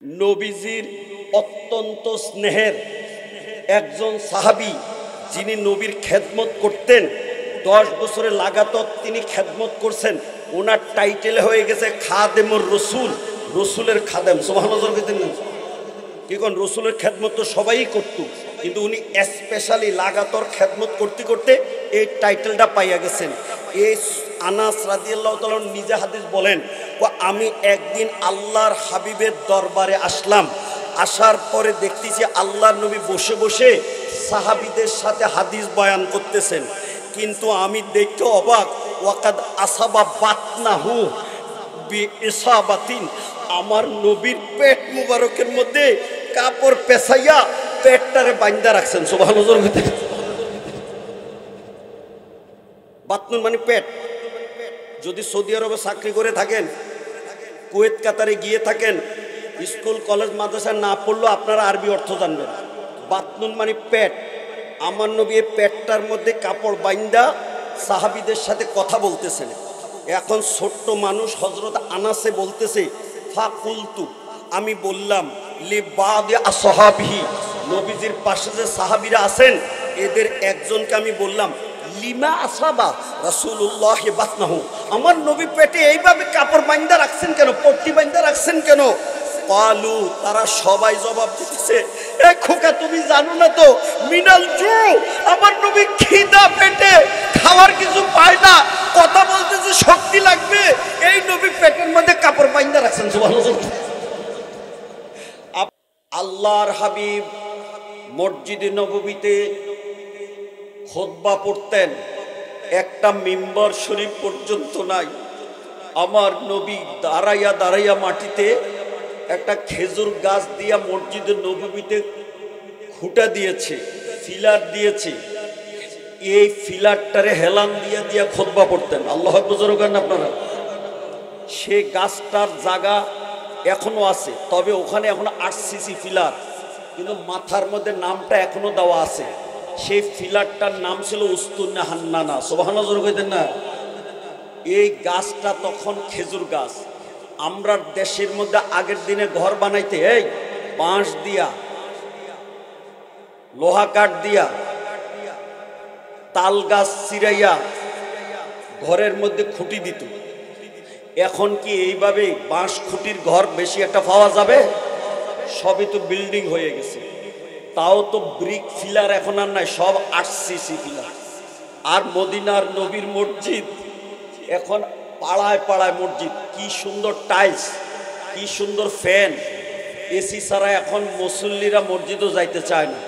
নবীজির অত্যন্ত স্নেহের একজন সাহাবী যিনি নবীর খেদমত করতেন, 10 বছরে লাগাতার তিনি খেদমত করছেন। ওনার টাইটেল হয়ে গেছে খাদেমুর রসুল, রসুলের খাদেম। সুবহানাল্লাহ। কি কোন রসুলের খেদমত তো সবাই করত, কিন্তু উনি স্পেশালি লাগাতার খেদমত করতে করতে এই টাইটেলটা পাইয়া গেছেন। এই আনাস রাদিয়াল্লাহু তাআলা নিজে হাদিস বলেন, আমি একদিন আল্লাহর হাবিবের দরবারে আসলাম, আসার পরে দেখতেছি আল্লাহর নবী বসে বসে সাহাবীদের সাথে হাদিস বয়ান করতেছেন। কিন্তু আমি দেখতে অবাক, ওয়াকাদ আসাবা বাতনাহু বিইসাবাতিন, আমার নবীর পেট মুবারকের মধ্যে কাপড় পেছাইয়া পেটটারে বাইন্ধা রাখছেন। সুবহানাল্লাহ। বাতনুন মানে পেট। যদি সৌদি আরবে চাকরি করে থাকেন, কুয়েত কাতারে গিয়ে থাকেন, স্কুল কলেজ মাদ্রাসা না পড়লেও আপনারা আরবি অর্থ জানবেন। বাতনুন মানে পেট। আমার নবী এই পেটটার মধ্যে কাপড় বাইন্দা সাহাবীদের সাথে কথা বলতেছেন। এখন ছোট্ট মানুষ হযরত আনাসে বলতেছে, ফাকুলতু, আমি বললাম, লিবাদি আসহাবিহি, নবীজির পাশে যে সাহাবীরা আছেন এদের একজনকে আমি বললাম, লিমা আসাবা রাসূলুল্লাহ বাতনাহু, আমার নবী পেটে এইভাবে কাপড় বাইন্দা রাখছেন কেন, পট্টি বাইন্দা রাখছেন কেন? কালু, তারা সবাই জবাব দিতেছে, এ খোকা তুমি জানো না তো, মিনাল জু, আমার নবী খিদা পেটে খাওয়ার কিছু পায় না, কথা বলতেছে শক্তি লাগবে, এই নবী পেটের মধ্যে কাপড় বাইন্দা রাখছেন। সুবহানাল্লাহ। আল্লাহর হাবিব মসজিদে নববীতে খুতবা পড়তেন, একটা মিম্বর শরীফ পর্যন্ত নাই। আমার নবী দাঁড়াইয়া দাঁড়াইয়া মাটিতে একটা খেজুর গাছ দিয়া মসজিদে নববীতে খুঁটা দিয়েছে, ফিলার দিয়েছে, এই ফিলারটারে হেলান দিয়া দিয়া খুতবা পড়তেন। আল্লাহু আকবার জোরে বলেন আপনারা। সে গাছটার জায়গা এখনো আছে, তবে ওখানে এখনো 8 সিসি ফিলার, কিন্তু মাথার মধ্যে নামটা এখনো দেওয়া আছে। সেই ফিলারটার নাম ছিল উস্তুন্না হান্নানা। সুবহানাল্লাহ কইতেন না? এই গাছটা তখন খেজুর গাছ। আমরা দেশের মধ্যে আগের দিনে ঘর বানাইতে এই বাঁশ দিয়া, লোহা কাঠ দিয়া, তাল গাছ চিরাইয়া ঘরের মধ্যে খুঁটি দিত। এখন কি এইভাবে বাঁশ খুঁটির ঘর বেশি একটা পাওয়া যাবে? সবই তো বিল্ডিং হয়ে গেছে। তাও তো ব্রিক ফিলার এখন আর নাই, সব 8 সিসি ফিলার। আর মদিনার নবীর মসজিদ এখন পাড়ায় পাড়ায় মসজিদ, কি সুন্দর টাইলস, কি সুন্দর ফ্যান, এসি ছাড়া এখন মুসল্লিরা মসজিদও যাইতে চায় না।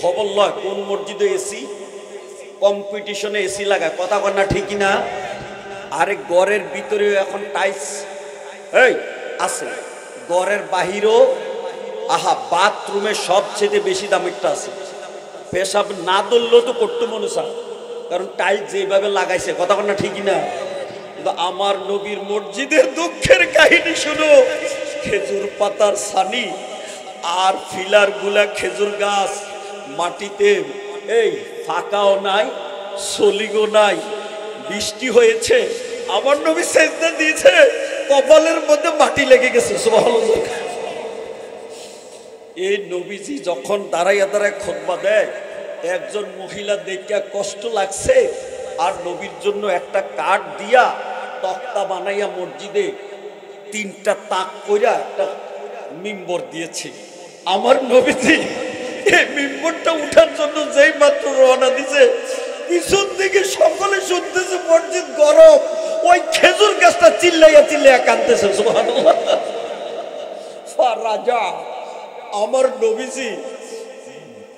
খবর লয় কোন মসজিদে এসি, কম্পিটিশনে এসি লাগায়, কথা কর না ঠিকই না? আরে ঘরের ভিতরেও এখন টাইলস এই আছে, ঘরের বাহিরও, আহা বাথরুমে সবচেয়ে বেশি দামেরটা আছে। পেশাব না ধরলেও তো করতে মনে চায়, কারণ টাইলস যেভাবে লাগাইছে, কথা বল না ঠিকই না? কিন্তু আমার নবীর মসজিদের দুঃখের কাহিনী শুনো, খেজুর পাতার ছানি আর ফিলার গুলা খেজুর গাছ, মাটিতে এই ফাঁকাও নাই, সলিগও নাই, বৃষ্টি হয়েছে, আমার নবী সেজদা দিয়েছে, কপালের মধ্যে মাটি লেগে গেছে। সুবহানাল্লাহ। এই নবীজি যখন দাঁড়াইয়া দাঁড়ায় খুতবা দেয়, একজন মহিলা দেখে কষ্ট লাগছে, আর নবীর জন্য একটা কাঠ দিয়া তক্তা বানাইয়া মসজিদে 3টা তাক কইরা একটা মিম্বর দিয়েছে। আমার নবীজি এই মিম্বরটা উঠার জন্য যেই মাত্র রওনা দিছে, পিছন থেকে সকলে শুনতেছে মসজিদ গরম, ওই খেজুর গাছটা চিল্লাইয়া চিল্লাইয়া কাঁদতেছে। সুবহানাল্লাহ। ফারাজা, আমার নবীজি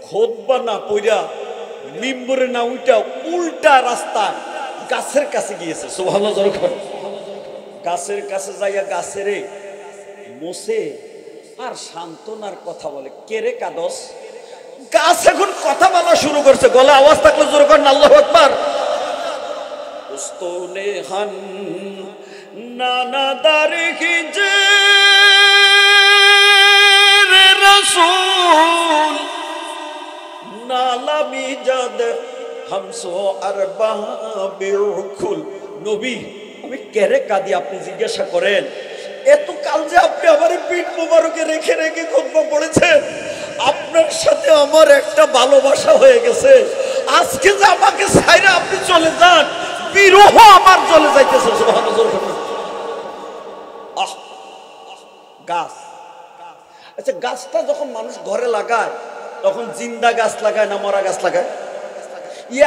খুতবা না পইরা মিম্বরে না উঠা উল্টা রাস্তা গাছের কাছে গিয়েছে। সুবহানাল্লাহ। গাছের কাছে যাইয়া গাছেরে মোছে আর সান্ত্বনার কথা বলে, কে রে কাদস? গাছ এখন কথা বলা শুরু করছে, গলা আওয়াজ থাকলে জোরে করেন আল্লাহু আকবার। উস্তনে হান নানা দারে খিজে রে রাসূল নালামি জাদ হামসো আরবা বিউকুল। নবী, আমি কেরে কাঁদি আপনি জিজ্ঞাসা করেন, এত কাল যে আপনি আমার পিঠ মোবারকে রেখে রেখে খুতবা পড়েছেন, আপনার সাথে আমার একটা ভালোবাসা হয়ে গেছে। আজকে যে আমাকে ছাইরা আপনি চলে যান, বিরহ আমার চলে যাইতেছে। গাছ, আচ্ছা গাছটা যখন মানুষ ঘরে লাগায় তখন জিন্দা গাছ লাগায় না মরা গাছ লাগায়?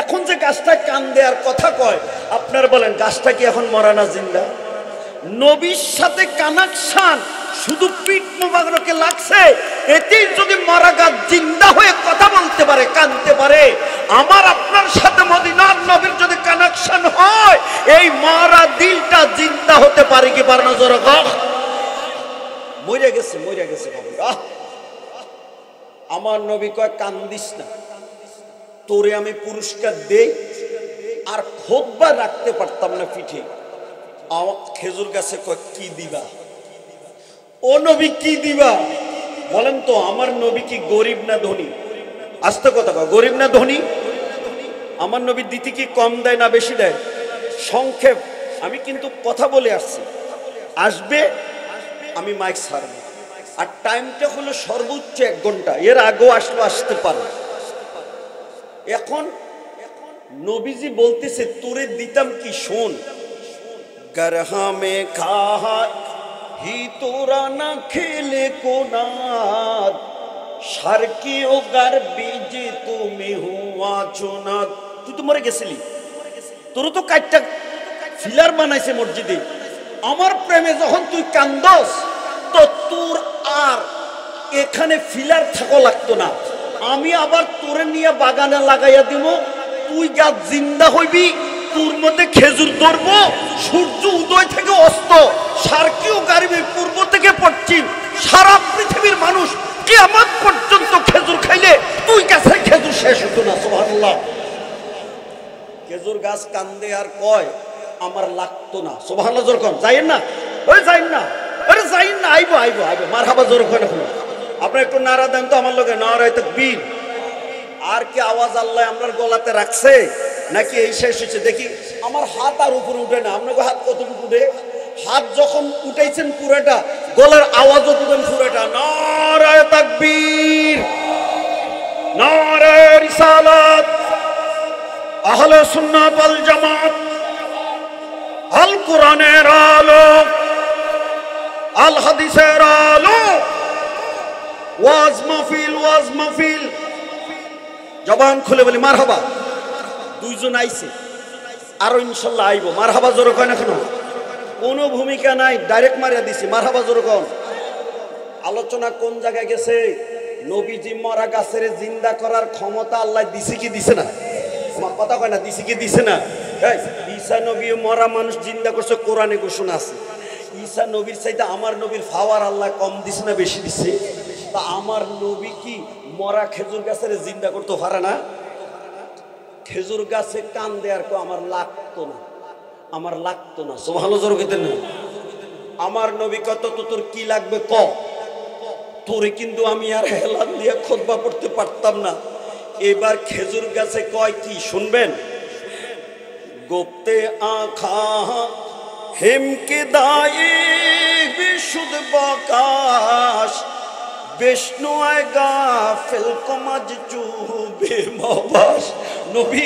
এখন যে গাছটা কান দেয়ার কথা কয়, আপনারা বলেন গাছটা কি এখন মরা না জিন্দা? নবীর সাথে কানেকশন শুধু পিঠ মোবারকে লাগছে, এতেই যদি মরা গাছ জিন্দা হয়ে কথা বলতে পারে, কানতে পারে, আমার আপনার সাথে মদিনার নবীর যদি কানেকশন হয়, এই মরা দিলটা জিন্দা হতে পারে কি পারে না? জোরে কও। মরে গেছে, মরে গেছে। আমার নবী কয় কান্দিস না, তোরে আমি পুরস্কার দেই। আর খুতবা রাখতে পারতাম না পিঠে। আমার খেজুর গাছে কয় কি দিবা? ও নবী কি দিবা বলেন তো? আমার নবী কি গরিব না ধনী? আস্তে কথা কয়, গরিব না ধনী? আমার নবী দিতে কি কম দেয় না বেশি দেয়? সংক্ষেপ আমি কিন্তু কথা বলে আসছি, আসবে আমি মাইক ছাড়ব, আর টাইমটা হলো সর্বোচ্চ 1 ঘন্টা, এর আগেও আসতে পারে। এখন নবীজি বলতেছে তোরে দিতাম কি শোন, গরহা মে খাহা হি তোরা না খেলে কোনাদ, সারকি ও গার বীজে তুমি হুয়া চোনাদ। তুই তো মরে গেছিলি, তোর তো কাটটা ফিলার বানাইছে মসজিদে। আমার প্রেমে যখন তুই কান্দস, তো তোর আর এখানে ফিলার থাকা লাগতো না, আমি আবার তোরে নিয়ে বাগানে লাগাইয়া দিব, তুই গাছ জিন্দা হইবি, তোর মধ্যে খেজুর ধরবো, সূর্য উদয় থেকে অস্ত, সার্কিও গারিবে পূর্ব থেকে পশ্চিম, সারা পৃথিবীর মানুষ কিয়ামত পর্যন্ত খেজুর খাইলে তুই গাছে খেজুর শেষ হতো না। সুবহানাল্লাহ। খেজুর গাছ কান্দে আর কয় আমার লাগতো না। সুবহানাল্লাহ। জোর কোন যাইেন না, ওই যাইন না, আরে যাইন না, আইবো আইবো আইবো, মারহাবা জোর কোন। এখন আপনি একটু নারা দেন তো আমার লগে, নারায়ে তাকবীর। আর কি আওয়াজ আল্লাহ আমরার গলাতে রাখছে নাকি এই শেষ হয়েছে? দেখি আমার হাত আর উপরে উঠে না, আপনাকে হাত কতটুকু উঠে? হাত যখন উঠাইছেন পুরাটা, গলার আওয়াজও দিবেন পুরাটা। নারায়ে তাকবীর, নারায়ে রিসালাত, আহলে সুন্নাত ওয়াল জামাত, আল কোরআনের আলো, আল হাদিসের আলো, ওয়াজ মাহফিল, ওয়াজ মাহফিল। জবান খুলে বলি মারহাবা। দুইজন আইছে, আরো ইনশাল্লাহ আইব। মারহাবা জোরে কয় না, কেন কোনো ভূমিকা নাই, ডাইরেক্ট মারিয়া দিছি। মারহাবা জোরে কন। আলোচনা কোন জায়গায় গেছে? নবীজি মরা গাছের জিন্দা করার ক্ষমতা আল্লাহ দিছে কি দিছে না? কথা কয় না, দিছে কি দিছে না? ঈসা নবী মরা মানুষ জিন্দা করছে, কোরআনে ঘোষণা আছে। ঈসা নবীর চাইতে আমার নবীর পাওয়ার আল্লাহ কম দিছে না বেশি দিছে? তা আমার নবী কি মরা খেজুর গাছের জিন্দা করতে পারে না? খেজুর গাছে কান দেয়ার কো আমার লাগতো না, আমার লাগতো না। সুবহানাল্লাহ। জোরে কইতেন না? আমার নবী কত তো তোর কি লাগবে ক, তোরে কিন্তু আমি আর হেলান দিয়ে খুতবা পড়তে পারতাম না। এবার খেজুর গাছে কয় কি শুনবেন? গোপ্তে আখা হেমকে দায়ে বিশুদ্ধ বাকাশ, বিষ্ণু আয়গা ফেল কমাজ চুবে মাবাস। নবী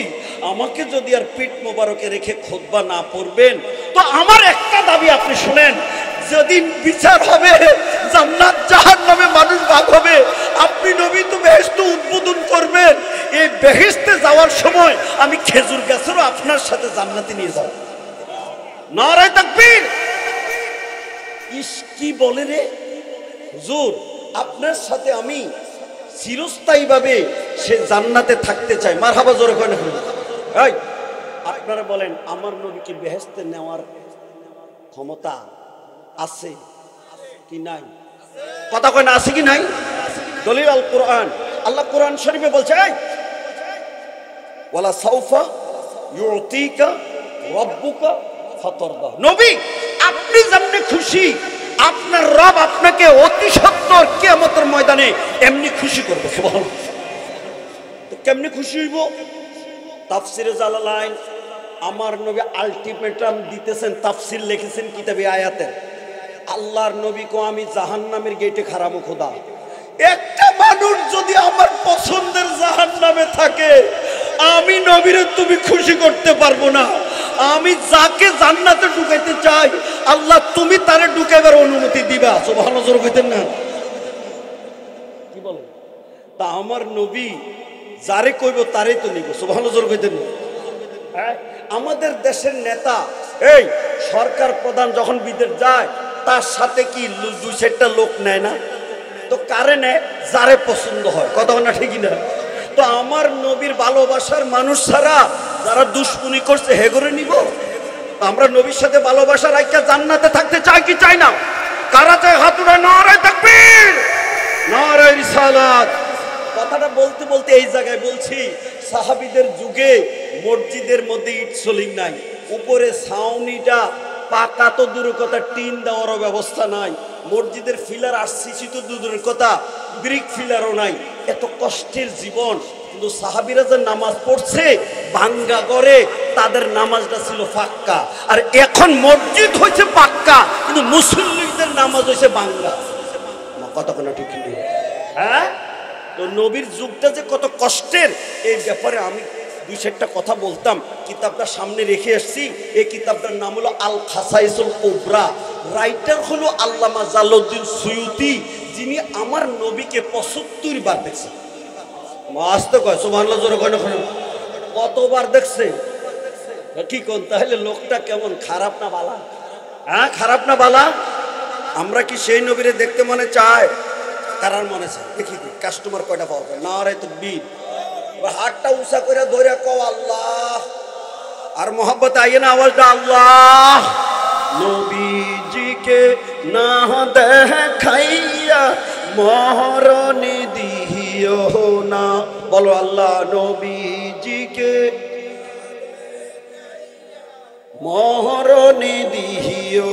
আমাকে যদি আর পিঠ মোবারকে রেখে খুতবা না পড়বেন, তো আমার একটা দাবি আপনি শুনেন, যেদিন বিচার হবে, জান্নাত জাহান্নামে মানুষ ভাগ হবে, আপনি নবী তো বেহেশত উদ্বোধন করবেন। এই বেহেশতে যাওয়ার সময় আমি খেজুর গাছেরও আপনার সাথে জান্নাতে নিয়ে যাব। নারায়ে তাকবীর। ইস কি বলে রে হুজুর, আপনার সাথে আমি চিরস্থায়ী ভাবে সে জান্নাতে থাকতে চাই। মারহাবা জোরে কয় না? এই আপনারা বলেন আমার নবী কি বেহেশতে নেওয়ার ক্ষমতা আছে কি নাই? কথা কয় না, আছে কি নাই? দলিল আল কোরআন। আল্লাহ কোরআন শরীফে বলছে, এই ওয়ালা সাউফা ইউতিকা রাব্বুকা ফাতারদা। নবী আপনি যেমনি খুশি, আপনার রব আপনাকে অতি সত্বর কিয়ামতের ময়দানে এমনি খুশি করবে। সুবহানাল্লাহ। তো কেমনি খুশি হইব? তাফসিরে জালালাইন আমার নবী আলটিমেটাম দিতেছেন, তাফসির লিখেছেন কিতাবে আয়াতের। আল্লাহর নবী কো আমি জাহান্নামের গেটে খারাপ খোদা। একটা মানুষ যদি আমার পছন্দের জাহান্নামে থাকে, আমি নবীরে তুমি খুশি করতে পারবো না। আমি যাকে জান্নাতে ঢুকাইতে চাই, আল্লাহ তুমি তারে ঢুকাইবার অনুমতি দিবা। সুবহানাল্লাহ জোরে কইতেন না? কি বলেন? তা আমার নবী যারে কইব তারে তো নিব। সুবহানাল্লাহ জোরে কইতেন না? হ্যাঁ, আমাদের দেশের নেতা এই সরকার প্রধান যখন বিদেশ যায়, তার সাথে কি 2-4টা লোক নেয় না? তো কারে নেয়? যারে পছন্দ হয়। কথা না ঠিকই না? তো আমার নবীর ভালোবাসার মানুষ ছাড়া যারা দুশ্মনী করছে হেগরে নিব? আমরা নবীর সাথে ভালোবাসা রাখা জান্নাতে থাকতে চাই কি চাই না? কারা চায় হাত উঠায়? নারে তাকবীর, নারে রিসালাত। কথাটা বলতে বলতে এই জায়গায় বলছি, সাহাবীদের যুগে মসজিদের মধ্যে ইট সোলিং নাই, উপরে ছাউনিটা পাকা তো দূরের কথা, টিন দেওয়ারও ব্যবস্থা নাই। মসজিদের ফিলার আসছি তো দূরের কথা, ব্রিক ফিলারও নাই। এত কষ্টের জীবন, কিন্তু সাহাবীরা যে নামাজ পড়ছে ভাঙ্গা করে, তাদের নামাজটা ছিল পাক্কা। আর এখন মসজিদ হয়েছে পাক্কা, কিন্তু মুসল্লিদের নামাজ হয়েছে ভাঙ্গা। কথা কোনো ঠিক নেই? হ্যাঁ, তো নবীর যুগটা যে কত কষ্টের, এই ব্যাপারে আমি 2-4টা কথা বলতাম। কিতাবটা সামনে রেখে এসেছি। এই কিতাবটার নাম হলো আল খাসাইসুল কুবরা। রাইটার হলো আল্লামা জালালউদ্দিন সুয়ুতি, যিনি আমার নবীকে 75 বার দেখছেন। মাস্ত কয় সুবহানাল্লাহ জোরে কয় না? কতবার দেখছে? কি কোন তাহলে লোকটা কেমন, খারাপ না বালা? হ্যাঁ, খারাপ না বালা? আমরা কি সেই নবীরে দেখতে মনে চায়? কারার মনে চায়? দেখি কাস্টমার কয়টা পাওয়া যায়। নারে তাকবীর, হাতটা উঁচা করে ধরে কও আল্লাহ, আর মোহাব্বত আইয়ে না আওয়াজটা আল্লাহ। নবীজিকে না দেখাইয়া মরণ দিও না, বলো আল্লাহ। নবীজিকে মরণ দিও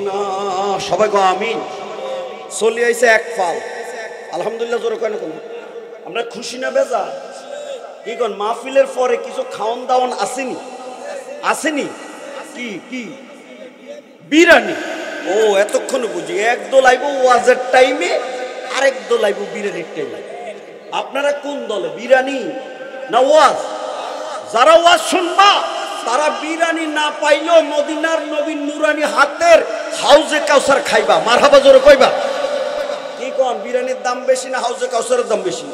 না। সবাই গো আমিন। চলে আইছে এক ফাল, আলহামদুলিল্লাহ জোরে কয় না কোনো? আমরা খুশি না বেজা? কি কোন মাহফিলের পরে কিছু খাওয়ান দাওয়ান আসেনি? আসেনি? কি কি বিরিয়ানি? ও এতক্ষণ বুঝি, এক দল আইব ওয়াজের টাইমে, আরেক দল আইব বিরিয়ানির টাইমে। আপনারা কোন দলে, বিরিয়ানি না ওয়াজ? যারা ওয়াজ শুনবা তারা বিরিয়ানি না পাইলেও মদিনার নবীর নুরানি হাতের হাউজে কাউসার খাইবা। মারহাবা জোরে কইবা। কি কোন বিরিয়ানির দাম বেশি না হাউজে কাউসারের দাম বেশি?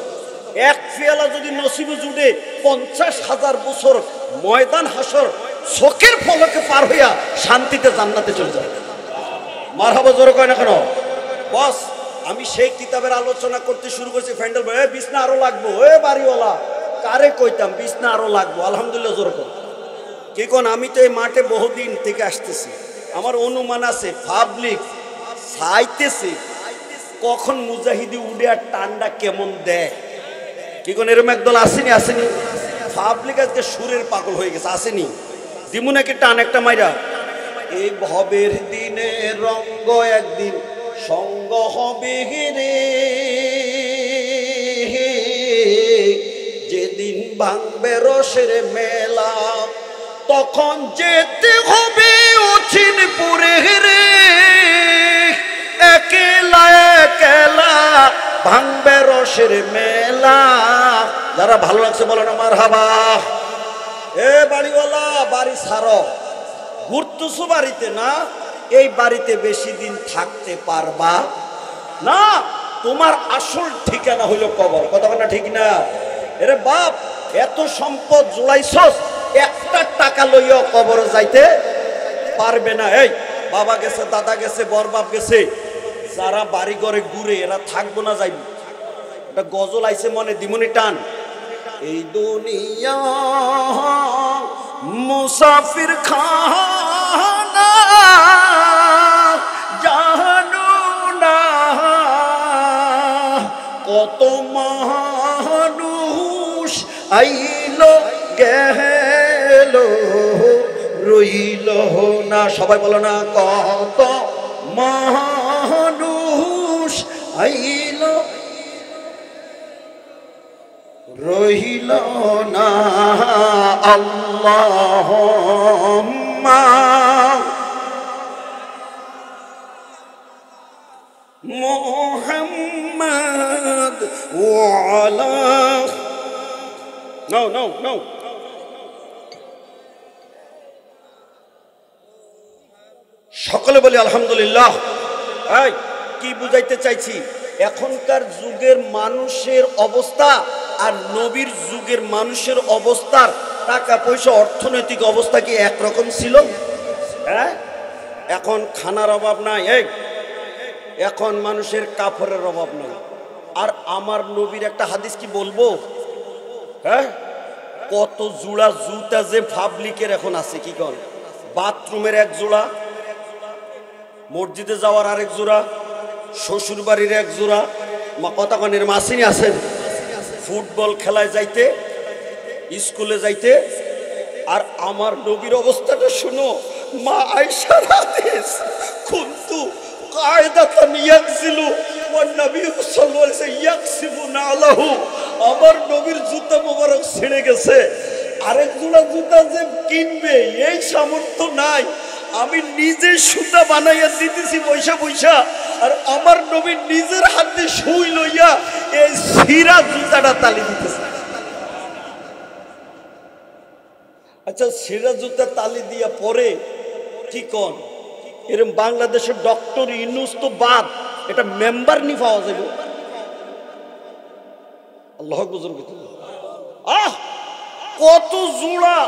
এক পেয়ালা যদি নসিবে জুড়ে 50,000 বছর ময়দান হাসর চোখের পলকে পার হইয়া শান্তিতে জান্নাতে চলে যায়। মারহাবা জোরে কয় না কেন? বস, আমি সেই কিতাবের আলোচনা করতে শুরু করছি, ফ্যান্ডেল ভাই বিছনা আরো লাগবো। এ বাড়িওয়ালা কারে কইতাম বিছনা আরো লাগবো? আলহামদুলিল্লাহ জোরে কর। কি কোন আমি তো এই মাঠে বহুদিন থেকে আসতেছি, আমার অনুমান আছে পাবলিক চাইতেছে কখন মুজাহিদি উড়ে আর টান্ডা কেমন দেয়। কি কোন এরকম একদল আসেনি? আসেনি? পাবলিক আজকে সুরের পাগল হয়ে গেছে। আসেনি? দিমু নাকি টান একটা মাইরা? এই ভবের দিনে রঙ্গ একদিন সঙ্গ হবে রে, যেদিন ভাঙবে রসের মেলা, তখন যেতে হবে অচিনপুরে রে। একেলা একেলা ভাঙবে রসের মেলা। যারা ভালো লাগছে বলো না মারহাবা। এ বাড়িওয়ালা বাড়ি ছাড়ো, ঘুরতেছো বাড়িতে না, এই বাড়িতে বেশি দিন থাকতে পারবা না। তোমার আসল ঠিকানা হইল কবর। কথা না ঠিক না? এরে বাপ, এত সম্পদ জোড়াইছস, একটা টাকা লইয়া কবর যাইতে পারবে না। এই বাবা গেছে, দাদা গেছে, বরবাপ গেছে, যারা বাড়ি ঘরে ঘুরে এরা থাকবো না যাইব? একটা গজল আইছে মনে, দিমুনি টান। এই দুনিয়া মুসাফির খানা জানো না, কত মানুষ আইলো গেল রইল না। সবাই বলো না, কত মানুষ আইল রইল না। আল্লাহুম্মা মুহাম্মাদ ওয়া আলা নো সকলে বলি আলহামদুলিল্লাহ। এই কি বুঝাইতে চাইছি, এখনকার যুগের মানুষের অবস্থা আর নবীর যুগের মানুষের অবস্থার টাকা পয়সা অর্থনৈতিক অবস্থা কি একরকম ছিল? হ্যাঁ, এখন খানার অভাব নাই, এখন মানুষের কাপড়ের অভাব নাই। আর আমার নবীর একটা হাদিস কি বলবো, হ্যাঁ, কত জোড়া জুতা যে পাবলিকের এখন আছে, কি কর, বাথরুমের এক জোড়া, মসজিদে যাওয়ার আরেক জোড়া, শ্বশুর বাড়ির এক জোড়া, কথা কানের মাসিনী আছেন, ফুটবল খেলায় যাইতে, স্কুলে যাইতে। আর আমার নবীর অবস্থাটা শুনো, মা আয়েশার হাদিস, কুনতু কায়দাতান ইয়াগসিলু ওয়ান নবী সাল্লাল্লাহু আলাইহি ওয়াসাল্লাম ইয়াগসিবু নালাহু। আমার নবীর জুতা মোবারক ছিঁড়ে গেছে, আরেক জোড়া জুতা যে কিনবে এই সামর্থ্য নাই, আমি নিজে সুতা বানাইয়া দিতেছি পয়সা পয়সা, আর আমার নবী নিজের হাতে সুই লইয়া এই ছিঁড়া জুতাটা তালি দিতেছে। আচ্ছা, ছিঁড়া জুতা তালি দিয়া পরে কি কন, এরকম বাংলাদেশের ডক্টর ইউনূস তো বাদ, এটা মেম্বার নি পাওয়া যাবে। আল্লাহ বুজুর্গ, আহ কত জোড়া,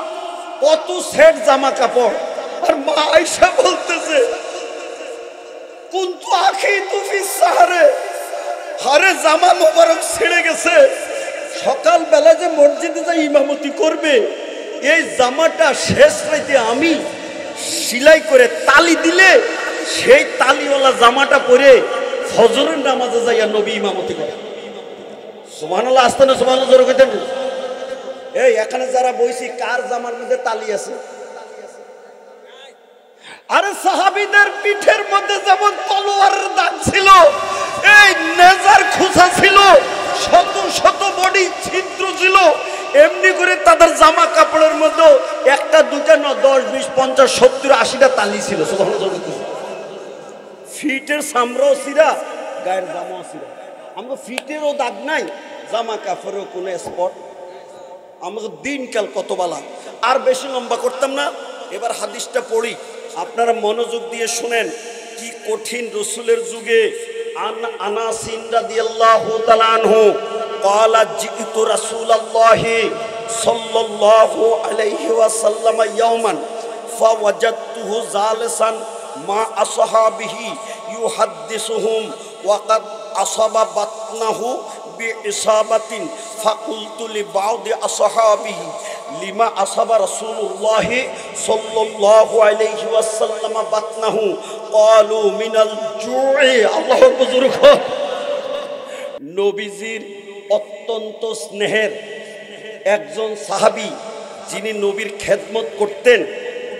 কত সেট জামা কাপড়। আর মা আয়েশা বলতেছে, কুনতু আখিতু ফিস সাহরে, হারে জামা মোবারক ছিঁড়ে গেছে, সকাল বেলা যে মসজিদে যাই ইমামতি করবে, এই জামাটা শেষ রাইতে আমি সেলাই করে তালি দিলে সেই তালিওয়ালা জামাটা পরে ফজরের নামাজে যাইয়া নবী ইমামতি করে। সুবহানাল্লাহ, আস্তানা সুবহানাল্লাহ জোরে কইতেন। এই এখানে যারা বইছি, কার জামার মধ্যে তালি আছে? আরে সাহাবীদের পিঠের মধ্যে যেমন তলোয়ারের দাগ ছিল, এই নেজার খোঁচা ছিল, শত শত বডি ছিদ্র ছিল, এমনি করে তাদের জামা কাপড়ের মধ্যে একটা দুটা না 10 20 50 70 80টা তালি ছিল। সুবহানাল্লাহ। ফিটের সামরাও সিরা, গায়ের জামাও সিরা। আমাকে ফিটেরও দাগ নাই, জামা কাপড়েও কোনো স্পট। আমাকে দিনকাল কত বালা। আর বেশি লম্বা করতাম না, এবার হাদিসটা পড়ি, আপনারা মনোযোগ দিয়ে শুনেন, কি কঠিন রাসূলের যুগে। আনাস রাদিয়াল্লাহু তাআলা আনহু قال جئت رسول الله صلى الله عليه وسلم يوما فوجدته جالسا مع أصحابه يحدثهم وقد أصاب بطنه بإصابة فقلت لبعض أصحابه لما أصاب رسول الله صلى الله عليه وسلم بطنه قالوا من الجوع। الله أكبر। নবীজির অত্যন্ত স্নেহের একজন সাহাবী, যিনি নবীর খেদমত করতেন,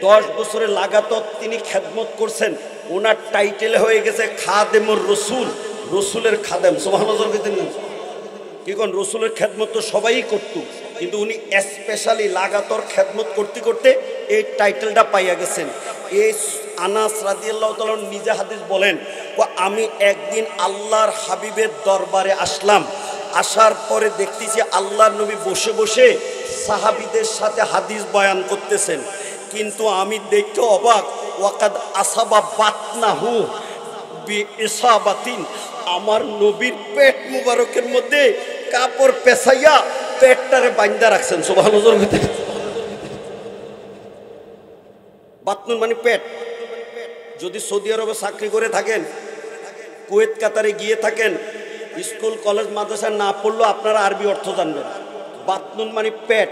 10 বছরে লাগাতার তিনি খেদমত করছেন, ওনার টাইটেল হয়ে গেছে খাদেমুর রসুল, রসুলের খাদেম। সুবহানাল্লাহ। কি কোন, রসুলের খেদমত তো সবাই করত, কিন্তু উনি স্পেশালি লাগাতার খেদমত করতে করতে এই টাইটেলটা পাইয়া গেছেন। এই আনাস রাদিয়াল্লাহু তাআলা নিজে হাদিস বলেন, আমি একদিন আল্লাহর হাবিবের দরবারে আসলাম, আসার পরে দেখতেছি আল্লাহর নবী বসে বসে সাহাবীদের সাথে হাদিস বয়ান করতেছেন, কিন্তু আমি দেখতে অবাক, ওয়াকাদ আসাবা বাতনাহু বিইসাবাতিন, আমার নবীর পেট মুবারকের মধ্যে কাপড় পেছাইয়া পেটটারে বাঁধা রাখছেন। সুবহানাল্লাহ। বাতনুন মানে পেট। যদি সৌদি আরবে চাকরি করে থাকেন, কুয়েত কাতারে গিয়ে থাকেন, স্কুল কলেজ মাদ্রাসা না পড়লেও আপনারা আরবি অর্থ জানবেন। বাতনুন মানে পেট।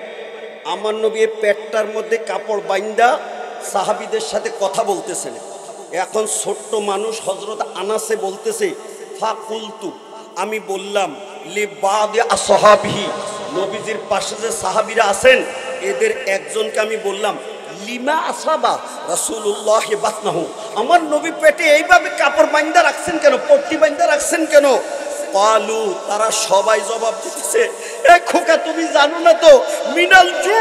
আমার নবী পেটটার মধ্যে কাপড় বাইন্দা সাহাবীদের সাথে কথা বলতেছেন। এখন ছোট্ট মানুষ হযরত আনাসে বলতেছে, ফাকুলতু, আমি বললাম, লিবাদি আসহাবিহি, নবীজির পাশে যে সাহাবীরা আছেন এদের একজনকে আমি বললাম, লিমা আসাবা রাসূলুল্লাহ বাতনাহু, আমার নবী পেটে এইভাবে কাপড় বাইন্দা রাখছেন কেন, পট্টি বাইন্দা রাখছেন কেন? কালু, তারা সবাই জবাব দিতেছে, এ খোকা তুমি জানো না তো, মিনাল জু,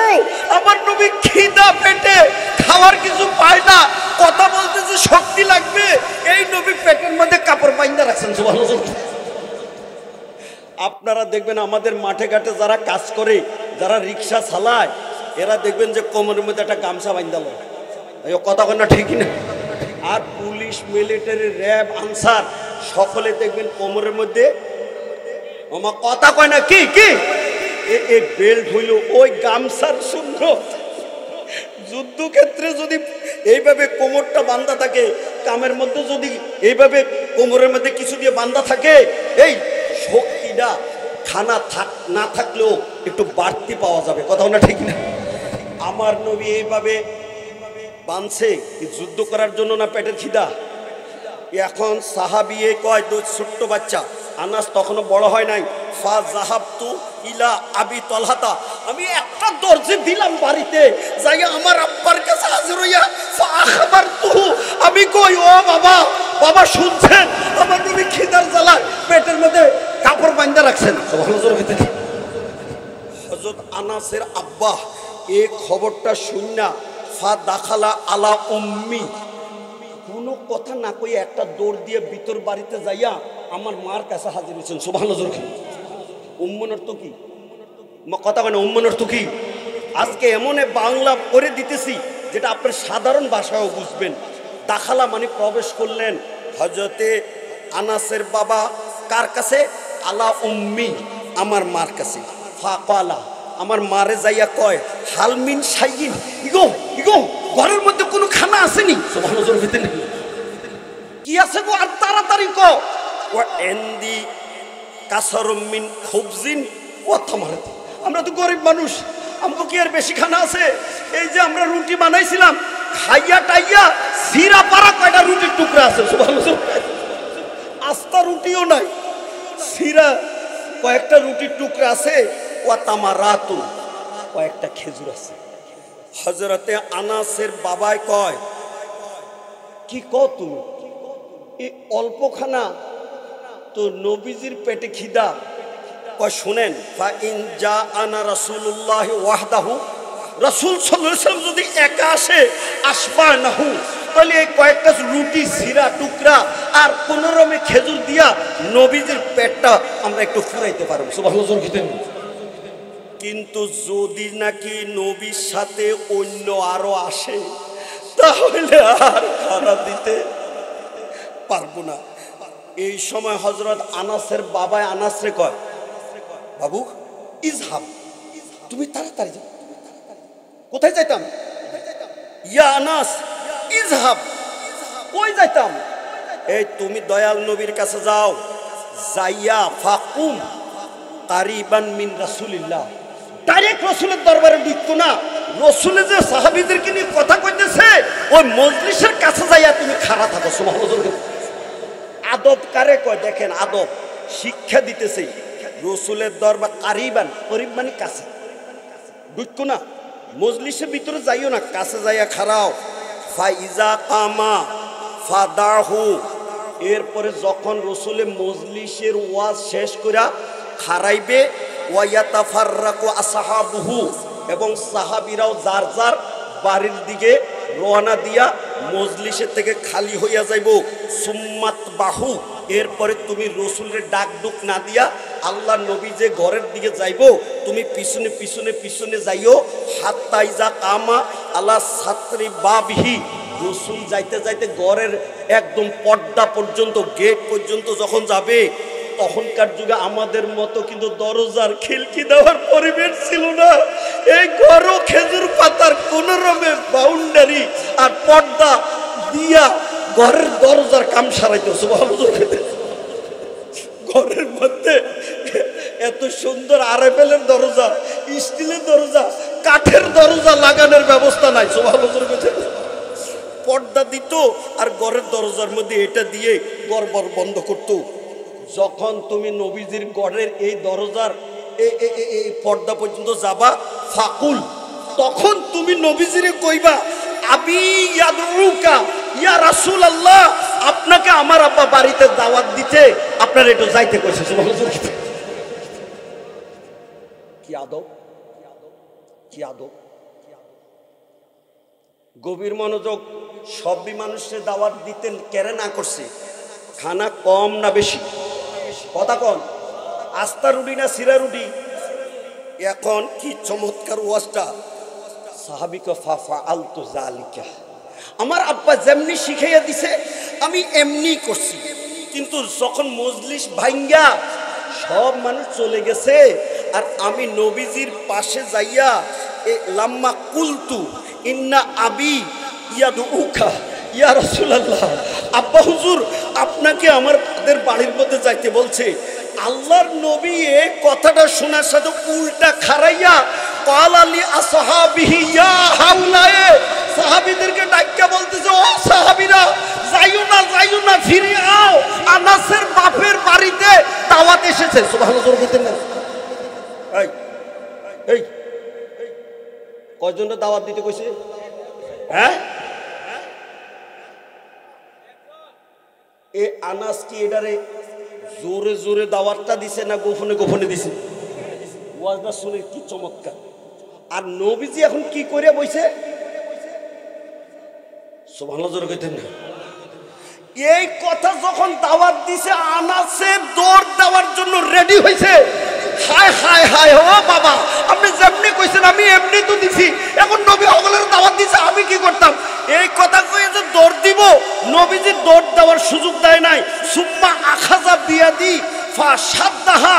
আমার নবী খিদা পেটে খাওয়ার কিছু পায় না, কথা বলতেছে শক্তি লাগবে, এই নবী পেটের মধ্যে কাপড় বাইন্দা রাখছেন। সুবহানাল্লাহ। আপনারা দেখবেন আমাদের মাঠে ঘাটে যারা কাজ করে, যারা রিক্সা চালায়, এরা দেখবেন যে কোমরের মধ্যে একটা গামছা বাঁধাল, কথা কয় না ঠিক না? আর পুলিশ, মিলিটারি, র্যাব, আনসার সকলে দেখবেন কোমরের মধ্যে, আমার কথা কয় না কি কি এই বেল্ট হইল ওই গামছার সুন্দর। যুদ্ধক্ষেত্রে যদি এইভাবে কোমরটা বাঁধা থাকে, কামের মধ্যে যদি এইভাবে কোমরের মধ্যে কিছু দিয়ে বাঁধা থাকে, এই শক্তিটা খানা না থাকলেও একটু বাড়তি পাওয়া যাবে, কথা না ঠিক না? আমার নবী এইভাবে বাঁধছে যুদ্ধ করার জন্য না পেটের খিদা? এখন সাহাবী কয়, ছোট্ট বাচ্চা আনাস তখনও বড় হয় নাই, ফা জাহাবতু ইলা আবি তলহাতা, আমি একটা দরজে দিলাম বাড়িতে যাই আমার আব্বার কাছে হাজির হইয়া ফা আখবারতুহু, আমি কই ও বাবা, বাবা শুনছেন আমার নবী খিদার জ্বালায় পেটের মধ্যে কাপড় বাঁধা রাখছেন। হযরত আনাসের আব্বা এই খবরটা শুননা ফা দাখালা আলা উম্মি, কোনো কথা না কই একটা দৌড় দিয়ে ভিতর বাড়িতে যাইয়া আমার মার কাছে হাজির হয়েছেন। সুবহানাল্লাহ। উম্মনের তো কি কথা কেন, উম্মনের তো কি? আজকে এমন বাংলা করে দিতেছি যেটা আপনার সাধারণ ভাষাও বুঝবেন। দাখালা মানে প্রবেশ করলেন। হযরতে আনাসের বাবা কার কাছে? আলা উম্মি, আমার মার কাছে। ফাকালা, আমার মারে যাইয়া কয়, হালমিন সাইয়িন, ইগো ইগো ঘরের মধ্যে কোনো খানা আসেনি? সুবহানাল্লাহ। কি আছে গো, আর তাড়াতাড়ি কো। ও এন্দি কাসরুম মিন খুবজিন ও তামারাত, আমরা তো গরিব মানুষ, আমাকে কি আর বেশি খানা আছে? এই যে আমরা রুটি বানাইছিলাম, খাইয়া টাইয়া সিরা পারা কয়টা রুটির টুকরা আছে। সুবহানাল্লাহ। আস্তা রুটিও নাই, সিরা কয়েকটা রুটির টুকরা আছে। ও তামারাত, কয়েকটা খেজুর আছে। হযরতে আনাসের বাবাই কয়, কি কও তুমি, এই অল্প খানা তো নবীজির পেটে খিদা? কয় শুনেন, ফা ইন জা আনা রাসূলুল্লাহ ওয়াহদাহু, রাসূল সাল্লাল্লাহু আলাইহি ওয়াসাল্লাম যদি একা আসে, আসবানাহু, তাহলে এই কয়েকটা রুটি, সিরা টুকরা আর 15 খেজুর দিয়া নবীজির পেটটা আমরা একটু ফুরাইতে পারবো। সুবহানাল্লাহ। কিন্তু যদি নাকি নবীর সাথে অন্য আরো আসে, তাহলে আর খানা দিতে পারবো না। এই সময় হযরত আনাসের বাবা আনাসরে কয়, বাবু ইজহাব, তুমি তাড়াতাড়ি যাও। কোথায় যাইতাম? ইয়া আনাস ইজহাব, কই যাইতাম? এই তুমি দয়াল নবীর কাছে যাও, যাইয়া ফাকুম কারিবান মিন রাসূলিল্লাহ, ডাইরেক্ট রসুলের দরবারে ঢুকতো না, রসুলের যে সাহাবীদেরকে নিয়ে কথা কইতেছে ওই মজলিসের কাছে যাইয়া তুমি খাড়া থাকো। সুবহানাল্লাহ। আদব কারে কয় দেখেন, আদব শিক্ষা দিতেছে। রসুলের দরবার কারিবান, করিব মানে কাছে, ঢুকতো না, মজলিসের ভিতরে যাইও না, কাছে যাইয়া খাড়াও। ফাইজা কামা ফাদাহু, এরপরে যখন রসুলে মজলিসের ওয়াজ শেষ কইরা খাড়াইবে, ওয়ায়াতাফাররাকু আসহাবুহু, এবং সাহাবীরাও যার যার বাড়ির দিকে রওনা দিয়া মজলিসের থেকে খালি হইয়া যাইব। সুম্মাত বাহু, এরপরে তুমি রসুলের ডাক ডুক না দিয়া আল্লাহ নবী যে ঘরের দিকে যাইব, তুমি পিছনে পিছনে পিছনে যাইও। হাত্তা ইজা কামা আলা সাতরি বাবিহি, রসুল যাইতে যাইতে ঘরের একদম পর্দা পর্যন্ত, গেট পর্যন্ত যখন যাবে, তখনকার যুগে আমাদের মতো কিন্তু দরজার খিলকি দেওয়ার পরিবেশ ছিল না। এই ঘরও খেজুর পাতার কোন রকমের বাউন্ডারি আর পর্দা দিয়া ঘরের দরজার কাম সারাইতে। সুবহানাল্লাহ। ঘরের মধ্যে এত সুন্দর আরএফএলের দরজা, স্টিলের দরজা, কাঠের দরজা লাগানোর ব্যবস্থা নাই। সুবহানাল্লাহ। পর্দা দিত আর ঘরের দরজার মধ্যে এটা দিয়ে গড়বড় বন্ধ করতো। যখন তুমি নবীজির গড়ের এই দরজার এই পর্দা পর্যন্ত যাবা, ফাকুল, তখন তুমি নবীজিরে কইবা, আবি ইয়াদউকা ইয়া রাসূলুল্লাহ, আপনাকে আমার আব্বা বাড়িতে দাওয়াত দিতে, আপনার একটু যাইতে কইছে। সুবহানাল্লাহ। কি আদব, কি আদব, গভীর মনোযোগ। সবই মানুষের দাওয়াত দিতেন, কেড়ে না করছে? খানা কম না বেশি? কথা কন। আস্তা রুটি না সিরা রুটি? এখন কি চমৎকার ওয়াজটা, সাহাবিকা ফাফা আলতু জালিকা, আমার আব্বা যেমনি শিখাইয়া দিছে আমি এমনি করছি। কিন্তু যখন মজলিস ভাঙ্গা সব মানুষ চলে গেছে আর আমি নবীজির পাশে যাইয়া এ লাম্মা কুলতু ইন্না আবি ইয়াদউকা ইয়া রাসূলুল্লাহ, আব্বা হুজুর আপনাকে আমাদের বাড়ির মধ্যে যাইতে বলছে। আল্লাহর নবী এই কথাটা শোনার সাথে উল্টা খাড়াইয়া ক্বাল আলী আসহাবিহি ইয়া হাউলায়ে, সাহাবীদেরকে ডাক্কা বলতেছে, ও সাহাবীরা যাইও না ফিরে আও, আনাসের বাপের বাড়িতে দাওয়াত এসেছে। সুবহানাল্লাহ বলতেন না? এই কয়জনের দাওয়াত দিতে কইছে? হ্যাঁ, এ আনাস কি এটারে জোরে জোরে দাওয়াতটা দিছে না গোপনে গোপনে দিছে? ওয়াজটা শুনে কি চমৎকার। আর নবীজি এখন কি করে বইছে? সুবহানাল্লাহ জোরে কইতেন না? এই কথা যখন দাওয়াত দিছে আনাসে দৌড় দেওয়ার জন্য রেডি হয়েছে। হায় হায় হায়, ও বাবা আপনি যেমনি কইছেন আমি এমনি তো দিছি, এখন নবী সকলের দাওয়াত দিছে আমি কি করতাম? এই কথা কয়ে যে দৌড় দিব, নবীজি দৌড় দেওয়ার সুযোগ দেয় নাই। সুম্মা আখাযা বিয়াদি ফাশাদ্দাহা,